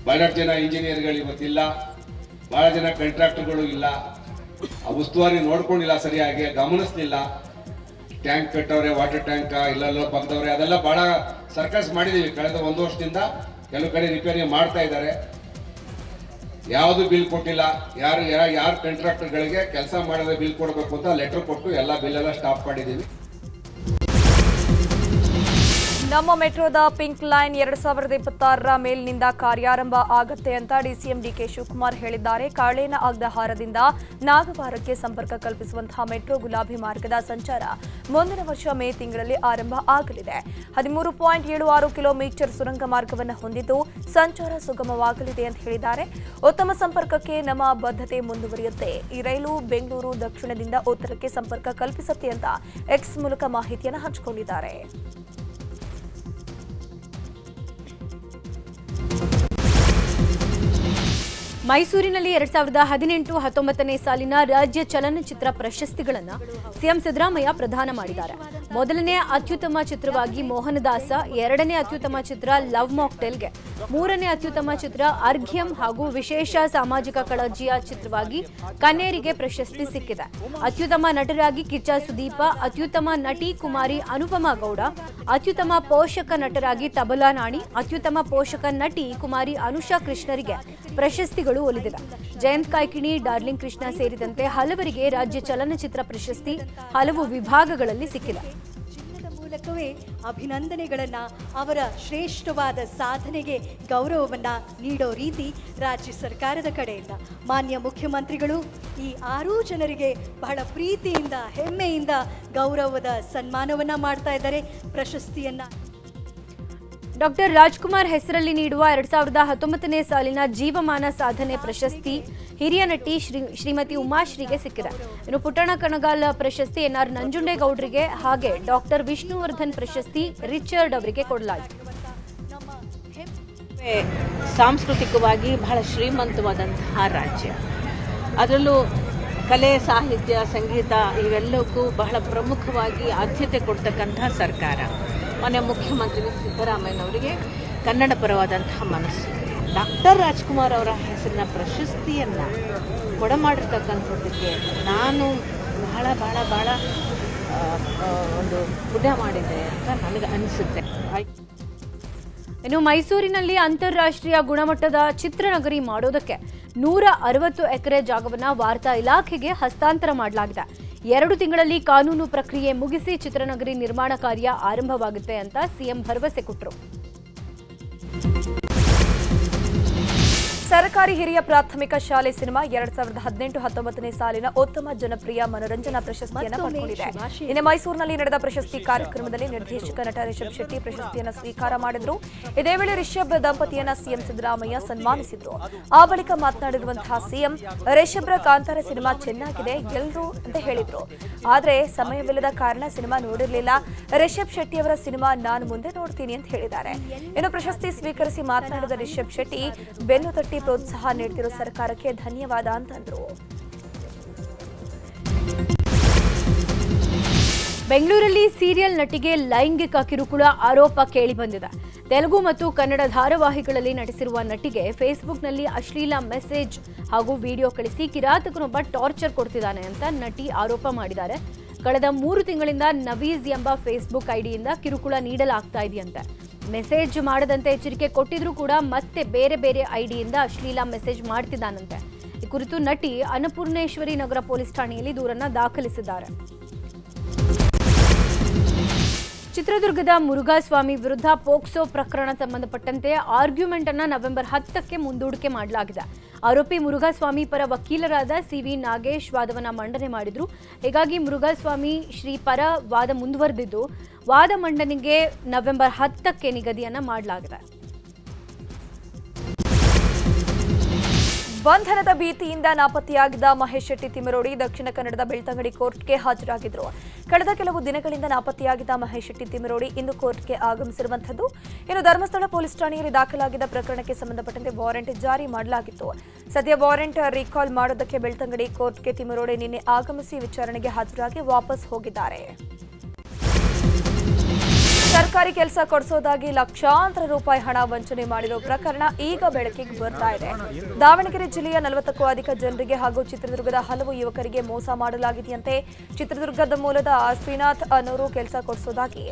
ಬಹಳಷ್ಟು ಜನ ಇಂಜಿನಿಯರ್ಗಳು ಇವತ್ತಿಲ್ಲ, ಬಹಳ ಜನ ಕಾಂಟ್ರಾಕ್ಟರ್ಗಳು ಇಲ್ಲ, ಆ ಉಸ್ತುವಾರಿ ನೋಡ್ಕೊಂಡಿಲ್ಲ, ಸರಿಯಾಗಿ ಗಮನಿಸ್ಲಿಲ್ಲ. ಟ್ಯಾಂಕ್ ಕಟ್ಟವ್ರೆ, ವಾಟರ್ ಟ್ಯಾಂಕ್ ಇಲ್ಲೆಲ್ಲ ಬಂದವ್ರೆ, ಅದೆಲ್ಲ ಬಹಳ ಸರ್ಕಸ್ ಮಾಡಿದ್ದೀವಿ. ಕಳೆದ 1 ವರ್ಷದಿಂದ ಕೆಲವು ಕಡೆ ರಿಪೇರಿ ಮಾಡ್ತಾ ಇದ್ದಾರೆ. ಯಾವುದು ಬಿಲ್ ಕೊಟ್ಟಿಲ್ಲ. ಯಾರು ಕಾಂಟ್ರಾಕ್ಟರ್ಗಳಿಗೆ ಕೆಲಸ ಮಾಡಿದ್ರೆ ಬಿಲ್ ಕೊಡಬೇಕು ಅಂತ ಲೆಟರ್ ಕೊಟ್ಟು ಎಲ್ಲ ಬಿಲ್ ಎಲ್ಲ ಸ್ಟಾಪ್ ಮಾಡಿದ್ದೀವಿ. ನಮ್ಮ ಮೆಟ್ರೋದ ಪಿಂಕ್ ಲೈನ್ 2026ರ ಮೇಲಿನಿಂದ ಕಾರ್ಯಾರಂಭ ಆಗತ್ತೆ ಅಂತ DCM DK ಶಿವಕುಮಾರ್ ಹೇಳಿದ್ದಾರೆ. ಕಾಳೇನ ಅಗ್ರಹಾರದಿಂದ ನಾಗವಾರಕ್ಕೆ ಸಂಪರ್ಕ ಕಲ್ಪಿಸುವಂತಹ ಮೆಟ್ರೋ ಗುಲಾಬಿ ಮಾರ್ಗದ ಸಂಚಾರ ಮುಂದಿನ ವರ್ಷ ಮೇ ತಿಂಗಳಲ್ಲಿ ಆರಂಭ ಆಗಲಿದೆ. 13.76 ಕಿಲೋಮೀಟರ್ ಸುರಂಗ ಮಾರ್ಗವನ್ನು ಹೊಂದಿದ್ದು ಸಂಚಾರ ಸುಗಮವಾಗಲಿದೆ ಅಂತ ಹೇಳಿದ್ದಾರೆ. ಉತ್ತಮ ಸಂಪರ್ಕಕ್ಕೆ ನಮ್ಮ ಬದ್ಧತೆ ಮುಂದುವರಿಯುತ್ತೆ. ಈ ರೈಲು ಬೆಂಗಳೂರು ದಕ್ಷಿಣದಿಂದ ಉತ್ತರಕ್ಕೆ ಸಂಪರ್ಕ ಕಲ್ಪಿಸುತ್ತೆ ಅಂತ ಎಕ್ಸ್ ಮೂಲಕ ಮಾಹಿತಿಯನ್ನು ಹಂಚಿಕೊಂಡಿದ್ದಾರೆ. ಮೈಸೂರಿನಲ್ಲಿ 2018-19ನೇ ಸಾಲಿನ ರಾಜ್ಯ ಚಲನಚಿತ್ರ ಪ್ರಶಸ್ತಿಗಳನ್ನು ಸಿಎಂ ಸಿದ್ದರಾಮಯ್ಯ ಪ್ರದಾನ ಮಾಡಿದ್ದಾರೆ. ಮೊದಲನೇ ಅತ್ಯುತ್ತಮ ಚಿತ್ರವಾಗಿ ಮೋಹನದಾಸ, ಎರಡನೇ ಅತ್ಯುತ್ತಮ ಚಿತ್ರ ಲವ್ ಮಾಕ್ಟೇಲ್ಗೆ, ಮೂರನೇ ಅತ್ಯುತ್ತಮ ಚಿತ್ರ ಅರ್ಘ್ಯಂ ಹಾಗೂ ವಿಶೇಷ ಸಾಮಾಜಿಕ ಕಳಜಿಯ ಚಿತ್ರವಾಗಿ ಕನ್ನೇರಿಗೆ ಪ್ರಶಸ್ತಿ ಸಿಕ್ಕಿದೆ. ಅತ್ಯುತ್ತಮ ನಟರಾಗಿ ಕಿಚ್ಚ ಸುದೀಪ, ಅತ್ಯುತ್ತಮ ನಟಿ ಕುಮಾರಿ ಅನುಪಮಾ ಗೌಡ, ಅತ್ಯುತ್ತಮ ಪೋಷಕ ನಟರಾಗಿ ತಬಲಾ ನಾಣಿ, ಅತ್ಯುತ್ತಮ ಪೋಷಕ ನಟಿ ಕುಮಾರಿ ಅನುಷಾ ಕೃಷ್ಣರಿಗೆ ಪ್ರಶಸ್ತಿಗಳು ಒಲಿದಿವೆ. ಜಯಂತ್ ಕಾಯ್ಕಿಣಿ, ಡಾರ್ಲಿಂಗ್ ಕೃಷ್ಣ ಸೇರಿದಂತೆ ಹಲವರಿಗೆ ರಾಜ್ಯ ಚಲನಚಿತ್ರ ಪ್ರಶಸ್ತಿ ಹಲವು ವಿಭಾಗಗಳಲ್ಲಿ ಸಿಕ್ಕಿದೆ. ಮೂಲಕವೇ ಅಭಿನಂದನೆಗಳನ್ನ, ಅವರ ಶ್ರೇಷ್ಠವಾದ ಸಾಧನೆಗೆ ಗೌರವವನ್ನ ನೀಡೋ ರೀತಿ ರಾಜ್ಯ ಸರ್ಕಾರದ ಕಡೆಯಿಂದ ಮಾನ್ಯ ಮುಖ್ಯಮಂತ್ರಿಗಳು ಈ 6 ಜನರಿಗೆ ಬಹಳ ಪ್ರೀತಿಯಿಂದ ಹೆಮ್ಮೆಯಿಂದ ಗೌರವದ ಸನ್ಮಾನವನ್ನ ಮಾಡ್ತಾ ಇದ್ದಾರೆ. ಪ್ರಶಸ್ತಿಯನ್ನ ಡಾಕ್ಟರ್ ರಾಜ್ಕುಮಾರ್ ಹೆಸರಲ್ಲಿ ನೀಡುವ 2019ನೇ ಸಾಲಿನ ಜೀವಮಾನ ಸಾಧನೆ ಪ್ರಶಸ್ತಿ ಹಿರಿಯ ನಟಿ ಶ್ರೀಮತಿ ಉಮಾಶ್ರೀಗೆ ಸಿಕ್ಕಿದೆ. ಇನ್ನು ಪುಟ್ಟಣ ಕಣಗಾಲ್ ಪ್ರಶಸ್ತಿ NR ನಂಜುಂಡೇಗೌಡರಿಗೆ, ಹಾಗೆ ಡಾಕ್ಟರ್ ವಿಷ್ಣುವರ್ಧನ್ ಪ್ರಶಸ್ತಿ ರಿಚರ್ಡ್ ಅವರಿಗೆ ಕೊಡಲಾಯಿತು. ಸಾಂಸ್ಕೃತಿಕವಾಗಿ ಬಹಳ ಶ್ರೀಮಂತವಾದಂತಹ ರಾಜ್ಯ, ಅದರಲ್ಲೂ ಕಲೆ, ಸಾಹಿತ್ಯ, ಸಂಗೀತ ಇವೆಲ್ಲಕ್ಕೂ ಬಹಳ ಪ್ರಮುಖವಾಗಿ ಆದ್ಯತೆ ಕೊಡ್ತಕ್ಕಂತಹ ಸರ್ಕಾರ. ಮಾನ್ಯ ಮುಖ್ಯಮಂತ್ರಿ ಸಿದ್ದರಾಮಯ್ಯನವರಿಗೆ ಕನ್ನಡ ಪರವಾದಂತಹ ಮನಸ್ಸು. ಡಾಕ್ಟರ್ ರಾಜ್ಕುಮಾರ್ ಅವರ ಹೆಸರಿನ ಪ್ರಶಸ್ತಿಯನ್ನು ಕೊಡಮಾಡಿರ್ತಕ್ಕಂಥದ್ದಕ್ಕೆ ನಾನು ಬಹಳ ಬಹಳ ಬಹಳ ಒಂದು ಪುಣ್ಯ ಮಾಡಿದೆ ಅಂತ ನನಗೆ ಅನಿಸುತ್ತೆ. ಇನ್ನು ಮೈಸೂರಿನಲ್ಲಿ ಅಂತಾರಾಷ್ಟ್ರೀಯ ಗುಣಮಟ್ಟದ ಚಿತ್ರನಗರಿ ಮಾಡೋದಕ್ಕೆ 160 ಎಕರೆ ಜಾಗವನ್ನು ವಾರ್ತಾ ಇಲಾಖೆಗೆ ಹಸ್ತಾಂತರ ಮಾಡಲಾಗಿದೆ. 2 ತಿಂಗಳಲ್ಲಿ ಕಾನೂನು ಪ್ರಕ್ರಿಯೆ ಮುಗಿಸಿ ಚಿತ್ರನಗರಿ ನಿರ್ಮಾಣ ಕಾರ್ಯ ಆರಂಭವಾಗುತ್ತೆ ಅಂತ ಸಿಎಂ ಭರವಸೆ ಕೊಟ್ಟರು. ಸರ್ಕಾರಿ ಹಿರಿಯ ಪ್ರಾಥಮಿಕ ಶಾಲೆ ಸಿನಿಮಾ 2018-19ನೇ ಸಾಲಿನ ಉತ್ತಮ ಜನಪ್ರಿಯ ಮನೋರಂಜನಾ ಪ್ರಶಸ್ತಿಯನ್ನು ಪಡೆದಿದೆ. ನಿನ್ನೆ ಮೈಸೂರಿನಲ್ಲಿ ನಡೆದ ಪ್ರಶಸ್ತಿ ಕಾರ್ಯಕ್ರಮದಲ್ಲಿ ನಿರ್ದೇಶಕ ನಟ ರಿಷಬ್ ಶೆಟ್ಟಿ ಪ್ರಶಸ್ತಿಯನ್ನು ಸ್ವೀಕಾರ ಮಾಡಿದರು. ಇದೇ ವೇಳೆ ರಿಷಬ್ ದಂಪತಿಯನ್ನ ಸಿಎಂ ಸಿದ್ದರಾಮಯ್ಯ ಸನ್ಮಾನಿಸಿದ್ರು. ಆ ಬಳಿಕ ಮಾತನಾಡಿರುವಂತಹ ಸಿಎಂ ರಿಷಬ್ರ ಕಾಂತಾರ ಸಿನಿಮಾ ಚೆನ್ನಾಗಿದೆ ಗೆಲ್ರು ಅಂತ ಹೇಳಿದ್ರು. ಆದ್ರೆ ಸಮಯವಿಲ್ಲದ ಕಾರಣ ಸಿನಿಮಾ ನೋಡಿರಲಿಲ್ಲ. ರಿಷಬ್ ಶೆಟ್ಟಿ ಅವರ ಸಿನಿಮಾ ನಾನು ಮುಂದೆ ನೋಡ್ತೀನಿ ಅಂತ ಹೇಳಿದ್ದಾರೆ. ಇನ್ನು ಪ್ರಶಸ್ತಿ ಸ್ವೀಕರಿಸಿ ಮಾತನಾಡಿದ ರಿಷಬ್ ಶೆಟ್ಟಿ ಬೆನ್ನು ತಟ್ಟಿ ಪ್ರೋತ್ಸಾಹ ನೀಡುತ್ತಿರುವ ಸರ್ಕಾರಕ್ಕೆ ಧನ್ಯವಾದ ಅಂತಂದ್ರು. ಬೆಂಗಳೂರಲ್ಲಿ ಸೀರಿಯಲ್ ನಟಿಗೆ ಲೈಂಗಿಕ ಕಿರುಕುಳ ಆರೋಪ ಕೇಳಿಬಂದಿದೆ. ತೆಲುಗು ಮತ್ತು ಕನ್ನಡ ಧಾರಾವಾಹಿಗಳಲ್ಲಿ ನಟಿಸಿರುವ ನಟಿಗೆ ಫೇಸ್ಬುಕ್ನಲ್ಲಿ ಅಶ್ಲೀಲ ಮೆಸೇಜ್ ಹಾಗೂ ವಿಡಿಯೋ ಕಳಿಸಿ ಕಿರಾತಕನೊಬ್ಬ ಟಾರ್ಚರ್ ಕೊಡ್ತಿದ್ದಾನೆ ಅಂತ ನಟಿ ಆರೋಪ ಮಾಡಿದ್ದಾರೆ. ಕಳೆದ 3 ತಿಂಗಳಿಂದ ನವೀಸ್ ಎಂಬ ಫೇಸ್ಬುಕ್ ಐಡಿಯಿಂದ ಕಿರುಕುಳ ನೀಡಲಾಗ್ತಾ ಇದೆಯಂತೆ. ಮೆಸೇಜ್ ಮಾಡದಂತೆ ಎಚ್ಚರಿಕೆ ಕೊಟ್ಟಿದ್ರೂ ಕೂಡ ಮತ್ತೆ ಬೇರೆ ಬೇರೆ ಐಡಿಯಿಂದ ಅಶ್ಲೀಲ ಮೆಸೇಜ್ ಮಾಡ್ತಿದ್ದಾನಂತೆ. ಈ ಕುರಿತು ನಟಿ ಅನ್ನಪೂರ್ಣೇಶ್ವರಿ ನಗರ ಪೊಲೀಸ್ ಠಾಣೆಯಲ್ಲಿ ದೂರನ್ನ ದಾಖಲಿಸಿದ್ದಾರೆ. ಚಿತ್ರದುರ್ಗದ ಮುರುಘಾಸ್ವಾಮಿ ವಿರುದ್ಧ ಪೋಕ್ಸೋ ಪ್ರಕರಣ ಸಂಬಂಧಪಟ್ಟಂತೆ ಆರ್ಗ್ಯುಮೆಂಟ್ ಅನ್ನು ನವೆಂಬರ್ 10ಕ್ಕೆ ಮುಂದೂಡಿಕೆ ಮಾಡಲಾಗಿದೆ. ಆರೋಪಿ ಮುರುಘಾಸ್ವಾಮಿ ಪರ ವಕೀಲರಾದ ಸಿವಿ ನಾಗೇಶ್ ವಾದವನ್ನು ಮಂಡನೆ ಮಾಡಿದ್ರು. ಹೀಗಾಗಿ ಮುರುಘಾಸ್ವಾಮಿ ಶ್ರೀ ಪರ ವಾದ ಮುಂದುವರೆದಿದ್ದು ವಾದ ಮಂಡನೆಗೆ ನವೆಂಬರ್ 10ಕ್ಕೆ ನಿಗದಿಯನ್ನ ಮಾಡಲಾಗಿದೆ. ಬಂಧನದ ಭೀತಿಯಿಂದ ನಾಪತ್ತೆಯಾಗಿದ್ದ ಮಹೇಶ್ ಶೆಟ್ಟಿ ತಿಮರೋಡಿ ದಕ್ಷಿಣ ಕನ್ನಡದ ಬೆಳ್ತಂಗಡಿ ಕೋರ್ಟ್ಗೆ ಹಾಜರಾಗಿದ್ದರು. ಕಳೆದ ಕೆಲವು ದಿನಗಳಿಂದ ನಾಪತ್ತೆಯಾಗಿದ್ದ ಮಹೇಶ್ ಶೆಟ್ಟಿ ತಿಮರೋಡಿ ಇಂದು ಕೋರ್ಟ್ಗೆ ಆಗಮಿಸಿರುವಂತದ್ದು. ಇನ್ನು ಧರ್ಮಸ್ಥಳ ಪೊಲೀಸ್ ಠಾಣೆಯಲ್ಲಿ ದಾಖಲಾಗಿದ್ದ ಪ್ರಕರಣಕ್ಕೆ ಸಂಬಂಧಪಟ್ಟಂತೆ ವಾರೆಂಟ್ ಜಾರಿ ಮಾಡಲಾಗಿತ್ತು. ಸದ್ಯ ವಾರೆಂಟ್ ರೀಕಾಲ್ ಮಾಡೋದಕ್ಕೆ ಬೆಳ್ತಂಗಡಿ ಕೋರ್ಟ್ಗೆ ತಿಮರೋಡಿ ನಿನ್ನೆ ಆಗಮಿಸಿ ವಿಚಾರಣೆಗೆ ಹಾಜರಾಗಿ ವಾಪಸ್ ಹೋಗಿದ್ದಾರೆ. ಸರ್ಕಾರಿ ಕೆಲಸ ಕೊಡಿಸೋದಾಗಿ ಲಕ್ಷಾಂತರ ರೂಪಾಯಿ ಹಣ ವಂಚನೆ ಮಾಡಿರೋ ಪ್ರಕರಣ ಈಗ ಬೆಳಕಿಗೆ ಬರ್ತಾ ಇದೆ. ದಾವಣಗೆರೆ ಜಿಲ್ಲೆಯ 40ಕ್ಕೂ ಅಧಿಕ ಜನರಿಗೆ ಹಾಗೂ ಚಿತ್ರದುರ್ಗದ ಹಲವು ಯುವಕರಿಗೆ ಮೋಸ ಮಾಡಲಾಗಿದೆಯಂತೆ. ಚಿತ್ರದುರ್ಗದ ಮೂಲದ ಶ್ರೀನಾಥ್ ಅನ್ನೋರು ಕೆಲಸ ಕೊಡಿಸೋದಾಗಿ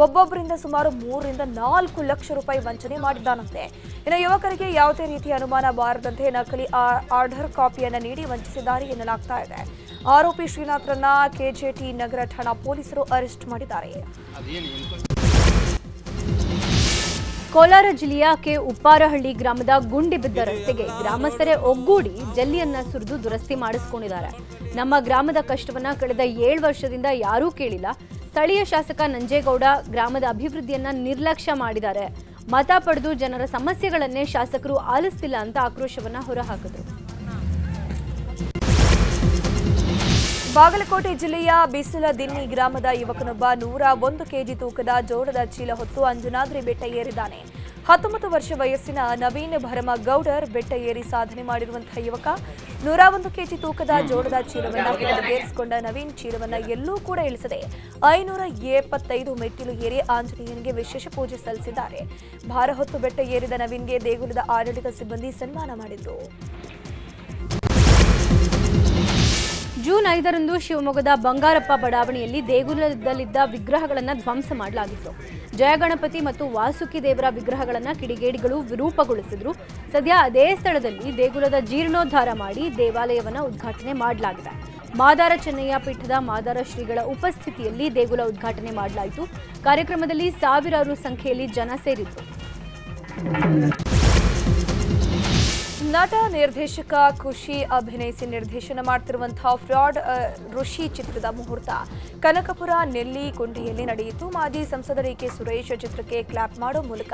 ಒಬ್ಬೊಬ್ಬರಿಂದ ಸುಮಾರು 3 ರಿಂದ 4 ಲಕ್ಷ ರೂಪಾಯಿ ವಂಚನೆ ಮಾಡಿದ್ದಾನಂತೆ. ಇನ್ನು ಯುವಕರಿಗೆ ಯಾವುದೇ ರೀತಿಯ ಅನುಮಾನ ಬಾರದಂತೆ ನಕಲಿ ಆರ್ಡರ್ ಕಾಪಿಯನ್ನು ನೀಡಿ ವಂಚಿಸಿದ್ದಾರೆ ಎನ್ನಲಾಗ್ತಾ ಇದೆ. ಆರೋಪಿ ಶ್ರೀನಾಥ್ರನ್ನ ಕೆಜೆಟಿ ನಗರ ಠಾಣಾ ಪೊಲೀಸರು ಅರೆಸ್ಟ್ ಮಾಡಿದ್ದಾರೆ. ಕೋಲಾರ ಜಿಲ್ಲೆಯ ಕೆ ಉಪ್ಪಾರಹಳ್ಳಿ ಗ್ರಾಮದ ಗುಂಡಿ ಬಿದ್ದ ರಸ್ತೆಗೆ ಗ್ರಾಮಸ್ಥರೇ ಒಗ್ಗೂಡಿ ಜಲ್ಲಿಯನ್ನ ಸುರಿದು ದುರಸ್ತಿ ಮಾಡಿಸಿಕೊಂಡಿದ್ದಾರೆ. ನಮ್ಮ ಗ್ರಾಮದ ಕಷ್ಟವನ್ನ ಕಳೆದ 7 ವರ್ಷದಿಂದ ಯಾರೂ ಕೇಳಿಲ್ಲ. ಸ್ಥಳೀಯ ಶಾಸಕ ನಂಜೇಗೌಡ ಗ್ರಾಮದ ಅಭಿವೃದ್ಧಿಯನ್ನ ನಿರ್ಲಕ್ಷ್ಯ ಮಾಡಿದ್ದಾರೆ. ಮತ ಪಡೆದು ಜನರ ಸಮಸ್ಯೆಗಳನ್ನೇ ಶಾಸಕರು ಆಲಿಸ್ತಿಲ್ಲ ಅಂತ ಆಕ್ರೋಶವನ್ನ ಹೊರಹಾಕಿದ್ರು. ಬಾಗಲಕೋಟೆ ಜಿಲ್ಲೆಯ ಬಿಸಿಲದಿನ್ನಿ ಗ್ರಾಮದ ಯುವಕನೊಬ್ಬ 101 ಕೆಜಿ ತೂಕದ ಜೋಳದ ಚೀಲ ಹೊತ್ತು ಅಂಜನಾದ್ರಿ ಬೆಟ್ಟ ಏರಿದ್ದಾನೆ. 19 ವರ್ಷ ವಯಸ್ಸಿನ ನವೀನ್ ಭರಮಗೌಡರ್ ಬೆಟ್ಟ ಏರಿ ಸಾಧನೆ ಮಾಡಿರುವಂತಹ ಯುವಕ 101 ಕೆಜಿ ತೂಕದ ಜೋಳದ ಚೀಲವನ್ನು ಕೆಳಗೇರಿಸಿಕೊಂಡ ನವೀನ್ ಚೀಲವನ್ನು ಎಲ್ಲೂ ಕೂಡ ಇಳಿಸದೆ 575 ಮೆಟ್ಟಿಲು ಏರಿ ಆಂಜನೇಯನಿಗೆ ವಿಶೇಷ ಪೂಜೆ ಸಲ್ಲಿಸಿದ್ದಾರೆ. ಭಾರ ಹೊತ್ತು ಬೆಟ್ಟ ಏರಿದ ನವೀನ್ಗೆ ದೇಗುಲದ ಆಡಳಿತ ಸಿಬ್ಬಂದಿ ಸನ್ಮಾನ ಮಾಡಿದರು. ಜೂನ್ 5ರಂದು ಶಿವಮೊಗ್ಗದ ಬಂಗಾರಪ್ಪ ಬಡಾವಣೆಯಲ್ಲಿ ದೇಗುಲದಲ್ಲಿದ್ದ ವಿಗ್ರಹಗಳನ್ನು ಧ್ವಂಸ ಮಾಡಲಾಗಿತ್ತು. ಜಯಗಣಪತಿ ಮತ್ತು ವಾಸುಕಿ ದೇವರ ವಿಗ್ರಹಗಳನ್ನು ಕಿಡಿಗೇಡಿಗಳು ವಿರೂಪಗೊಳಿಸಿದ್ರು. ಸದ್ಯ ಅದೇ ಸ್ಥಳದಲ್ಲಿ ದೇಗುಲದ ಜೀರ್ಣೋದ್ಧಾರ ಮಾಡಿ ದೇವಾಲಯವನ್ನು ಉದ್ಘಾಟನೆ ಮಾಡಲಾಗಿದೆ. ಮಾದಾರ ಚೆನ್ನಯ್ಯ ಪೀಠದ ಮಾದಾರ ಶ್ರೀಗಳ ಉಪಸ್ಥಿತಿಯಲ್ಲಿ ದೇಗುಲ ಉದ್ಘಾಟನೆ ಮಾಡಲಾಯಿತು. ಕಾರ್ಯಕ್ರಮದಲ್ಲಿ ಸಾವಿರಾರು ಸಂಖ್ಯೆಯಲ್ಲಿ ಜನ ಸೇರಿದ್ರು. ನಟ ನಿರ್ದೇಶಕ ಖುಷಿ ಅಭಿನಯಿಸಿ ನಿರ್ದೇಶನ ಮಾಡ್ತಿರುವಂತಹ ಫ್ರಾಡ್ ಋಷಿ ಚಿತ್ರದ ಮುಹೂರ್ತ ಕನಕಪುರ ನೆಲ್ಲಿಕೊಂಡೆಯಲ್ಲಿ ನಡೆಯಿತು. ಮಾಜಿ ಸಂಸದ ಕೆ ಸುರೇಶ್ ಚಿತ್ರಕ್ಕೆ ಕ್ಲಾಪ್ ಮಾಡೋ ಮೂಲಕ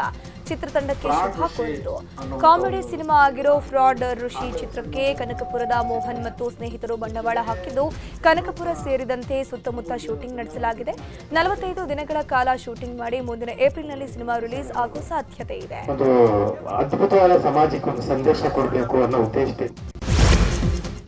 ಚಿತ್ರತಂಡಕ್ಕೆ ಶುಭ ಕೋರಿದರು. ಕಾಮಿಡಿ ಸಿನಿಮಾ ಆಗಿರೋ ಫ್ರಾಡ್ ಋಷಿ ಚಿತ್ರಕ್ಕೆ ಕನಕಪುರದ ಮೋಹನ್ ಮತ್ತು ಸ್ನೇಹಿತರು ಬಂಡವಾಳ ಹಾಕಿದ್ದು ಕನಕಪುರ ಸೇರಿದಂತೆ ಸುತ್ತಮುತ್ತ ಶೂಟಿಂಗ್ ನಡೆಸಲಾಗಿದೆ. 45 ದಿನಗಳ ಕಾಲ ಶೂಟಿಂಗ್ ಮಾಡಿ ಮುಂದಿನ ಏಪ್ರಿಲ್ನಲ್ಲಿ ಸಿನಿಮಾ ರಿಲೀಸ್ ಆಗೋ ಸಾಧ್ಯತೆ ಇದೆ. ಅದ್ಭುತವಾದ ಸಮಾಜಕ್ಕೆ ಒಂದು ಸಂದೇಶ ಕೊಡಬೇಕು ಅನ್ನೋ ಉದ್ದೇಶ